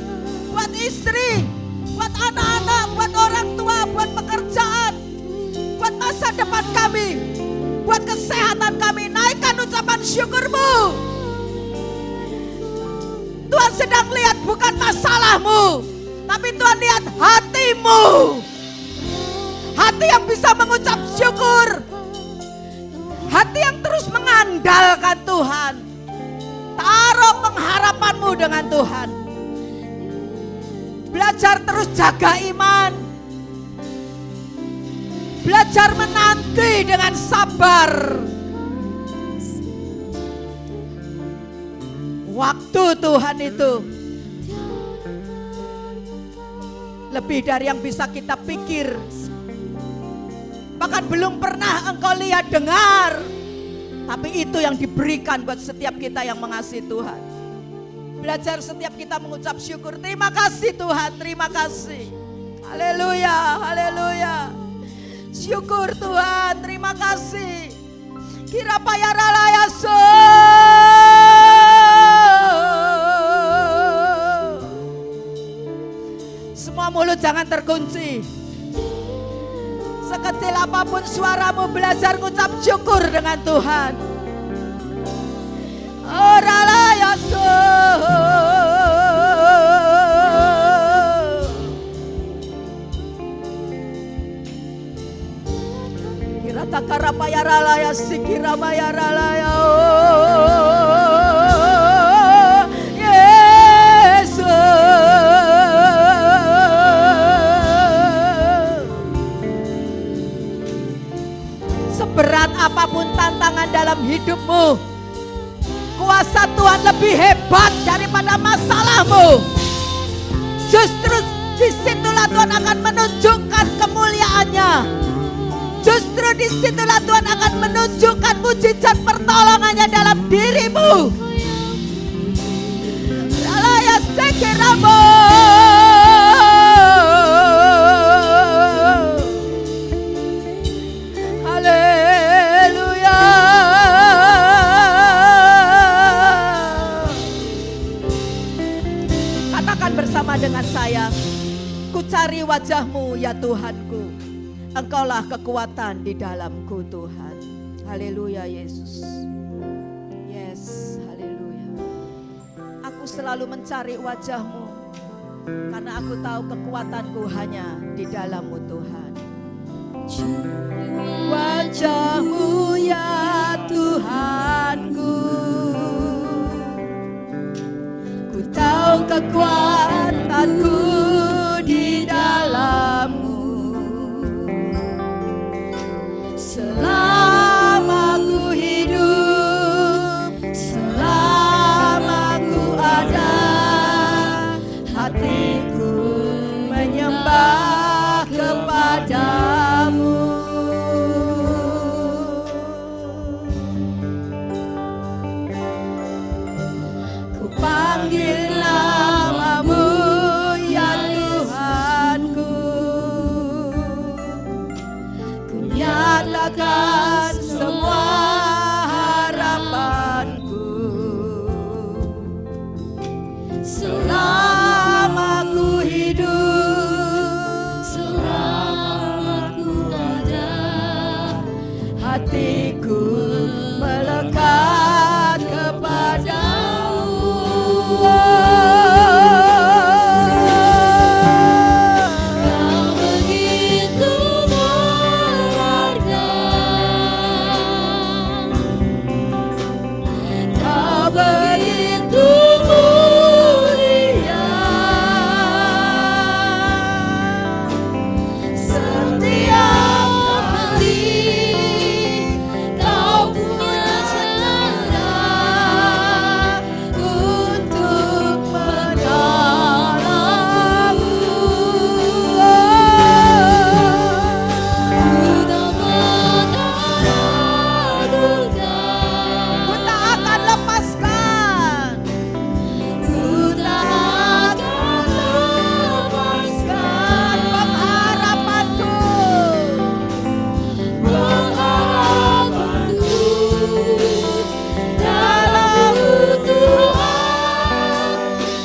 buat istri, buat anak-anak, buat orang tua, buat pekerjaan, buat masa depan kami, buat kesehatan kami. Naikkan ucapan syukurmu. Tuhan sedang lihat bukan masalahmu, tapi Tuhan lihat hatimu. Hati yang bisa mengucap syukur, hati yang terus mengandalkan Tuhan. Taruh pengharapanmu dengan Tuhan. Belajar terus jaga iman. Belajar menanti dengan sabar. Waktu Tuhan itu lebih dari yang bisa kita pikir. Bahkan belum pernah engkau lihat, dengar. Tapi itu yang diberikan buat setiap kita yang mengasihi Tuhan. Belajar setiap kita mengucap syukur. Terima kasih Tuhan, terima kasih. Haleluya, haleluya. Syukur Tuhan, terima kasih. Kira payaralaya jangan terkunci. Sekecil apapun suaramu, belajar ngucap syukur dengan Tuhan. Oralah Yesus. Kira takara payarala ya sikira mayarala ya. Seberat apapun tantangan dalam hidupmu, kuasa Tuhan lebih hebat daripada masalahmu. Justru disitulah Tuhan akan menunjukkan kemuliaannya. Justru disitulah Tuhan akan menunjukkan mujizat pertolongannya dalam dirimu. Ralaya sekiramu. Dengan saya, ku cari wajah-Mu ya Tuhanku, Engkaulah kekuatan di dalamku Tuhan. Haleluya Yesus. Yes, haleluya. Aku selalu mencari wajah-Mu, karena aku tahu kekuatanku hanya di dalam-Mu Tuhan. Wajah-Mu ya Tuhanku, ku tahu kekuatanku di dalam-Mu. Selama ku hidup, selama ku ada, hatiku menyembah kepada-Mu. Ku panggil nama-Mu ya Tuhanku, ku nyatakan semua harapanku. Selama ku hidup, selama ku ada, hatiku melekat kepada-Mu. Kau begitu berharga, Kau begitu mulia. Setiap kali Kau punya cara untuk menolongku. Ku tak pernah ragukan, ku tak akan lepaskan, ku tak akan lepaskan pengharapanku, pengharapanku dalam-Mu Tuhan.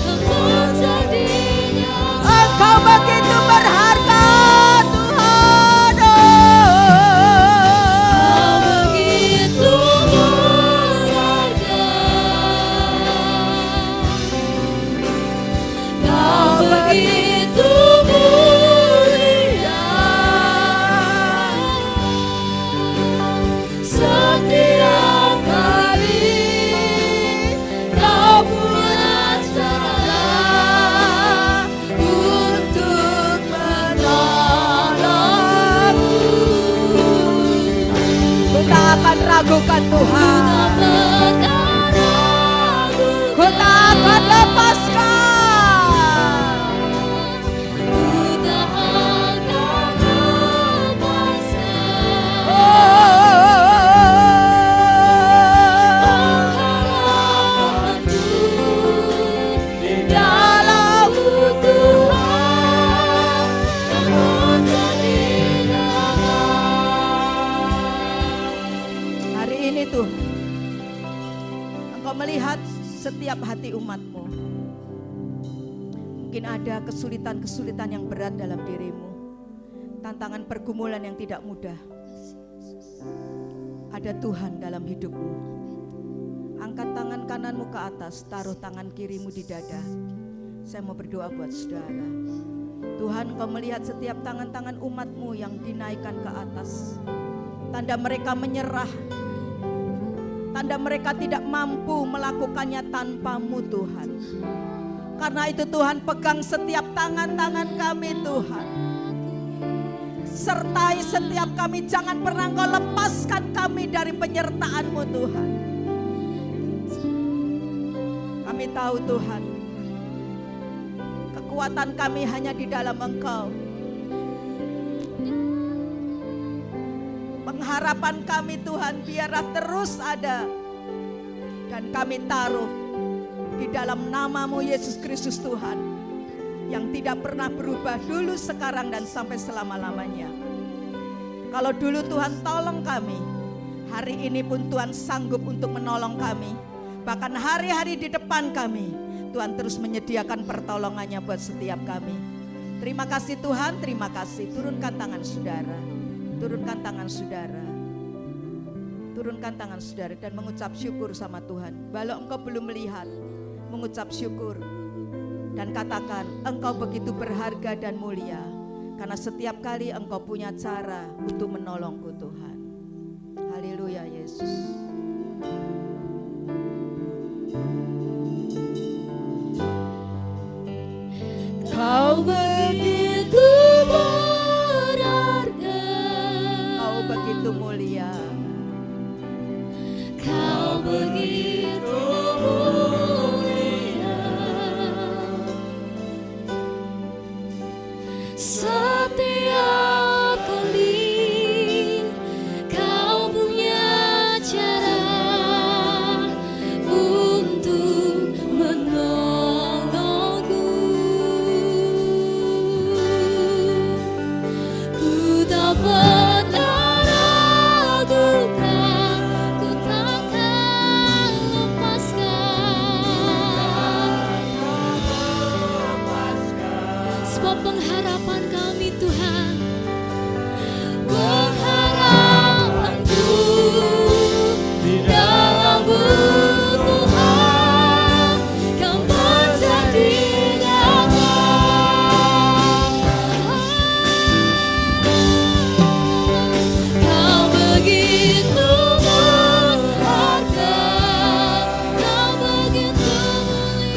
Engkau jadinya, Engkau begitu berharga Tuhan. Kau begitu berharga, Kau begitu mulia. Setiap kali Kau punya cara untuk menolongku. Ku tak akan ragukan Tuhan, ku tak akan lepaskan, ku tak akan lepaskan. Pengharapanku di dalam-Mu Tuhan. Engkau jadinya. Hari ini Tuhan, Engkau melihat setiap hati umat-Mu. Mungkin ada kesulitan-kesulitan yang berat dalam dirimu, tantangan pergumulan yang tidak mudah. Ada Tuhan dalam hidupmu. Angkat tangan kananmu ke atas, taruh tangan kirimu di dada. Saya mau berdoa buat saudara. Tuhan, Kau melihat setiap tangan-tangan umatmu yang dinaikkan ke atas. Tanda mereka menyerah, tanda mereka tidak mampu melakukannya tanpa-Mu Tuhan. Karena itu Tuhan, pegang setiap tangan-tangan kami Tuhan. Sertai setiap kami, jangan pernah Kau lepaskan kami dari penyertaan-Mu Tuhan. Kami tahu Tuhan, kekuatan kami hanya di dalam Engkau. Pengharapan kami Tuhan biarlah terus ada, dan kami taruh di dalam nama-Mu Yesus Kristus Tuhan, yang tidak pernah berubah dulu, sekarang, dan sampai selama-lamanya. Kalau dulu Tuhan tolong kami, hari ini pun Tuhan sanggup untuk menolong kami. Bahkan hari-hari di depan kami, Tuhan terus menyediakan pertolongannya buat setiap kami. Terima kasih Tuhan, terima kasih. Turunkan tangan saudara, turunkan tangan saudara, turunkan tangan saudara, dan mengucap syukur sama Tuhan. Walau engkau belum melihat, mengucap syukur dan katakan, Engkau begitu berharga dan mulia, karena setiap kali Engkau punya cara untuk menolongku Tuhan. Haleluya Yesus. Kau begitu berharga, Kau begitu mulia, Kau begitu mulia. Setiap kali Kau punya cara untuk menolongku. Ku tak pernah ragukan, ku takkan lepaskan. Sebab pengharapan kami Tuhan, pengharapanku di dalam-Mu Tuhan, Kau menjadi nyata. Kau begitu berharga, Kau begitu mulia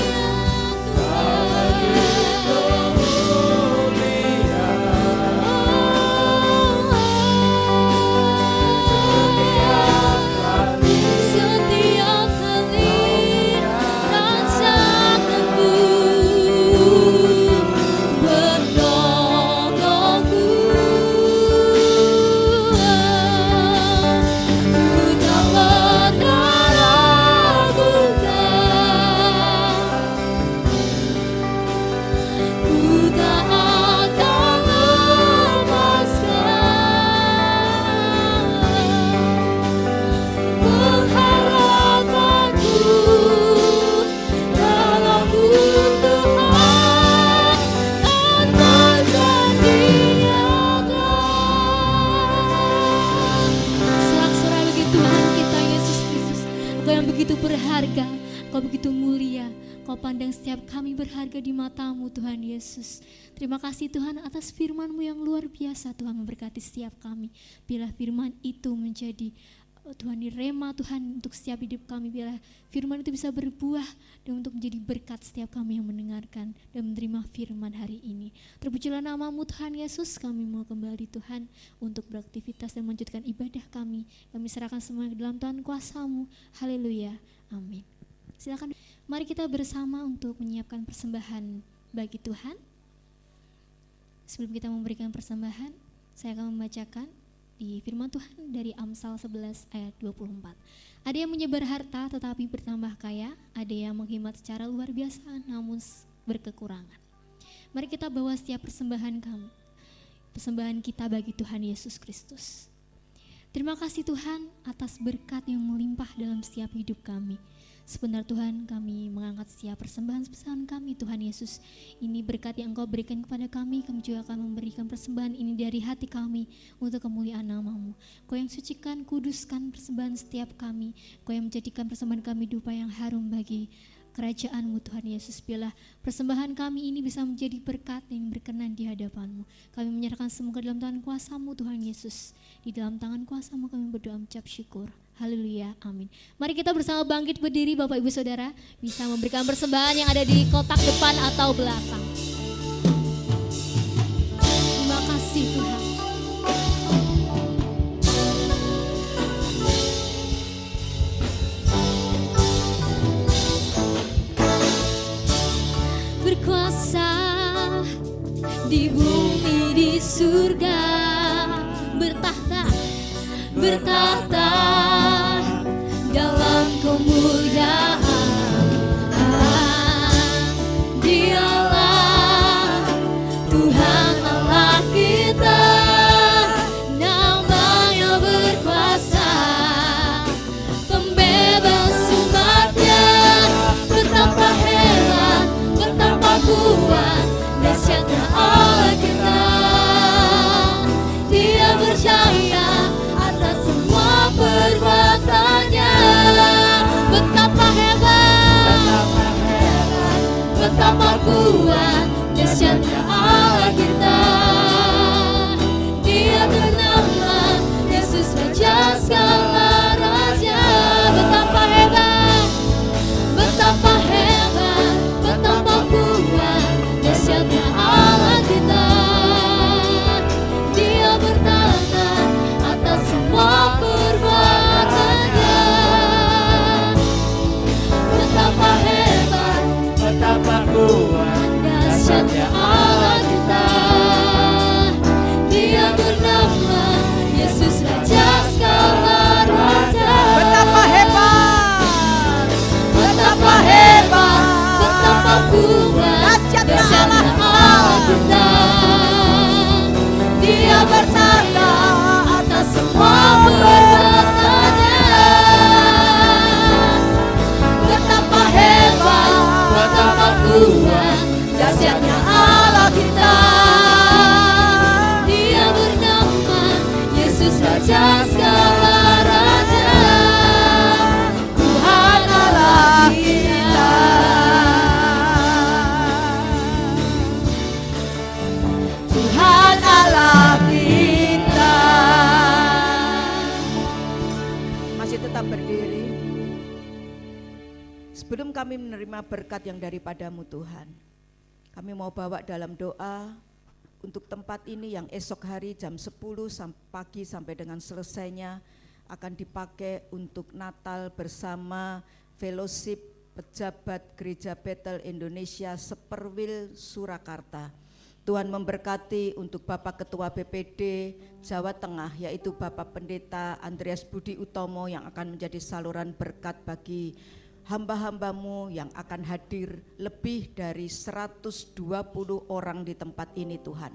Setiap kali rasakanku menolongku. Ku tak pernah ragukan, ku tak akan lepaskan. Pengharapanku dalam-Mu Tuhan, kan menjadi nyata. Sorak-sorai bagi Tuhan kita Yesus Kristus. Engkau yang begitu berharga, Engkau begitu mulia. Kau pandang setiap kami berharga di mata-Mu Tuhan Yesus. Terima kasih Tuhan atas firman-Mu yang luar biasa. Tuhan memberkati setiap kami. Bila firman itu menjadi Tuhan direma Tuhan untuk setiap hidup kami, biarlah firman itu bisa berbuah dan untuk menjadi berkat setiap kami yang mendengarkan dan menerima firman hari ini. Terpujilah nama-Mu Tuhan Yesus. Kami mau kembali Tuhan untuk beraktivitas dan melanjutkan ibadah kami. Kami serahkan semua ke dalam Tuhan kuasa-Mu. Haleluya, amin. Silakan, mari kita bersama untuk menyiapkan persembahan bagi Tuhan. Sebelum kita memberikan persembahan, saya akan membacakan di firman Tuhan dari Amsal 11 ayat 24. Ada yang menyebar harta tetapi bertambah kaya, ada yang menghemat secara luar biasa namun berkekurangan. Mari kita bawa setiap persembahan kita bagi Tuhan Yesus Kristus. Terima kasih Tuhan atas berkat yang melimpah dalam setiap hidup kami. Sebentar Tuhan, kami mengangkat setiap persembahan kami Tuhan Yesus. Ini berkat yang Engkau berikan kepada kami juga akan memberikan persembahan ini dari hati kami untuk kemuliaan nama-Mu. Kau yang sucikan, kuduskan persembahan setiap kami. Kau yang menjadikan persembahan kami dupa yang harum bagi kerajaan-Mu Tuhan Yesus. Biarlah persembahan kami ini bisa menjadi berkat yang berkenan di hadapan-Mu. Kami menyerahkan semua ke dalam tangan kuasa-Mu Tuhan Yesus. Di dalam tangan kuasa-Mu kami berdoa mengucap syukur. Haleluya, amin. Mari kita bersama bangkit berdiri Bapak Ibu Saudara, bisa memberikan persembahan yang ada di kotak depan atau belakang. Terima kasih Tuhan. Berkuasa di bumi di surga, bertahta dalam kemuliaan. Dialah Tuhan Allah kita, namanya berkuasa, pembebas umatnya. Betapa hebat, betapa kuat, dahsyatnya Allah kita. Dia berjaya atas semua perbuatannya. Betapa hebat, betapa kuat, dahsyatnya Allah kita. Dia bernama Yesus, Raja segala raja. Betapa hebat, betapa hebat, betapa kuat, dahsyatnya Allah kita. Dia bertata atas semua perbuatannya. Betapa hebat, Betapa kuat dahsyatnya Allah kita. Dia bernama Yesus, Raja segala raja. Betapa hebat, Betapa hebat, betapa kuat, dahsyatnya Allah kita. Dia bertata atas semua perbuatannya. Betapa hebat, betapa kuat, dahsyatnya Allah kita. Dia bernama Yesus, Raja segala raja. Tuhan Allah kita. Tuhan Allah kita. masih tetap berdiri. Sebelum kami menerima berkat yang daripada-Mu Tuhan, kami mau bawa dalam doa untuk tempat ini yang esok hari jam 10 pagi sampai dengan selesainya akan dipakai untuk Natal bersama fellowship pejabat Gereja Bethel Indonesia Seperwil Surakarta. Tuhan memberkati untuk Bapak Ketua BPD Jawa Tengah, yaitu Bapak Pendeta Andreas Budi Utomo, yang akan menjadi saluran berkat bagi hamba-hamba-Mu yang akan hadir lebih dari 120 orang di tempat ini Tuhan.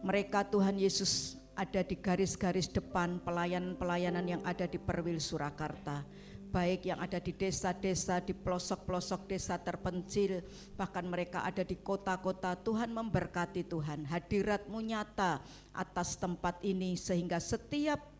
Mereka Tuhan Yesus ada di garis-garis depan pelayanan-pelayanan yang ada di Perwil Surakarta, baik yang ada di desa-desa, di pelosok-pelosok desa terpencil, bahkan mereka ada di kota-kota. Tuhan memberkati Tuhan, hadirat-Mu nyata atas tempat ini, sehingga setiap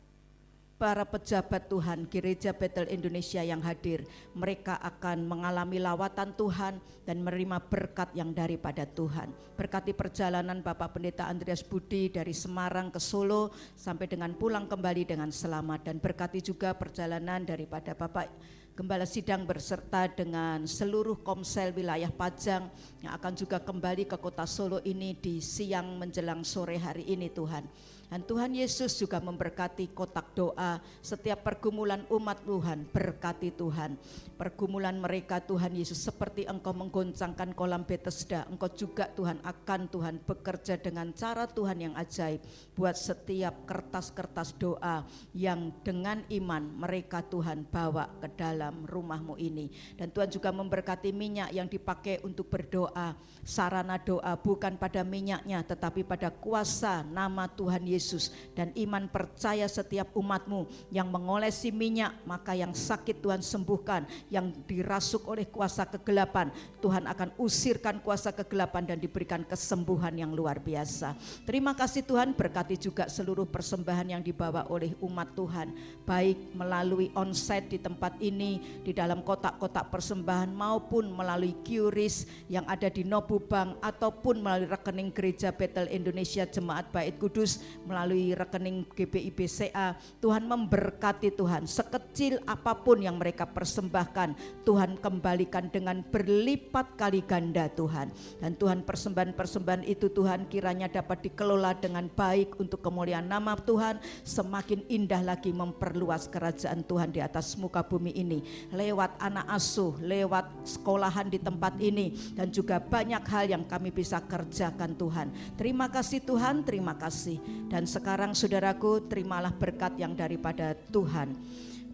para pejabat Tuhan Gereja Bethel Indonesia yang hadir, mereka akan mengalami lawatan Tuhan dan menerima berkat yang daripada Tuhan. Berkati perjalanan Bapak Pendeta Andreas Budi dari Semarang ke Solo sampai dengan pulang kembali dengan selamat, dan berkati juga perjalanan daripada Bapak Gembala Sidang berserta dengan seluruh Komsel wilayah Pajang yang akan juga kembali ke kota Solo ini di siang menjelang sore hari ini Tuhan. Dan Tuhan Yesus juga memberkati kotak doa setiap pergumulan umat Tuhan. Berkati Tuhan pergumulan mereka Tuhan Yesus, seperti Engkau menggoncangkan kolam Bethesda, Engkau juga Tuhan akan Tuhan bekerja dengan cara Tuhan yang ajaib buat setiap kertas-kertas doa yang dengan iman mereka Tuhan bawa ke dalam rumah-Mu ini. Dan Tuhan juga memberkati minyak yang dipakai untuk berdoa, sarana doa bukan pada minyaknya tetapi pada kuasa nama Tuhan Yesus. Dan iman percaya setiap umat-Mu yang mengolesi minyak, maka yang sakit Tuhan sembuhkan, yang dirasuk oleh kuasa kegelapan Tuhan akan usirkan kuasa kegelapan dan diberikan kesembuhan yang luar biasa. Terima kasih Tuhan, berkati juga seluruh persembahan yang dibawa oleh umat Tuhan, baik melalui onsite di tempat ini, di dalam kotak-kotak persembahan, maupun melalui QRIS yang ada di Nobubang, ataupun melalui rekening Gereja Bethel Indonesia Jemaat Bait Kudus, melalui rekening GBIBCA. Tuhan memberkati Tuhan, sekecil apapun yang mereka persembahkan, Tuhan kembalikan dengan berlipat kali ganda Tuhan. Dan Tuhan, persembahan-persembahan itu Tuhan kiranya dapat dikelola dengan baik untuk kemuliaan nama Tuhan, semakin indah lagi memperluas kerajaan Tuhan di atas muka bumi ini, lewat anak asuh, lewat sekolahan di tempat ini, dan juga banyak hal yang kami bisa kerjakan Tuhan. Terima kasih Tuhan, terima kasih. Dan sekarang saudaraku, terimalah berkat yang daripada Tuhan.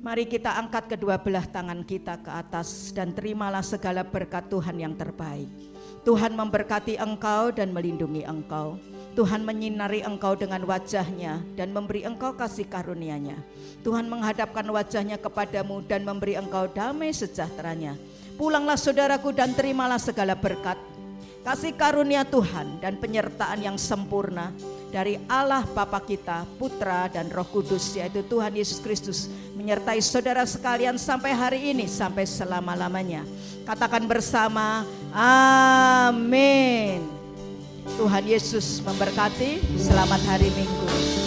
Mari kita angkat kedua belah tangan kita ke atas dan terimalah segala berkat Tuhan yang terbaik. Tuhan memberkati engkau dan melindungi engkau. Tuhan menyinari engkau dengan wajahnya dan memberi engkau kasih karunia-Nya. Tuhan menghadapkan wajahnya kepadamu dan memberi engkau damai sejahteranya. Pulanglah saudaraku dan terimalah segala berkat, kasih karunia Tuhan dan penyertaan yang sempurna dari Allah Bapa kita, Putra dan Roh Kudus, yaitu Tuhan Yesus Kristus, menyertai saudara sekalian sampai hari ini, sampai selama-lamanya. Katakan bersama, amin. Tuhan Yesus memberkati. Selamat hari Minggu.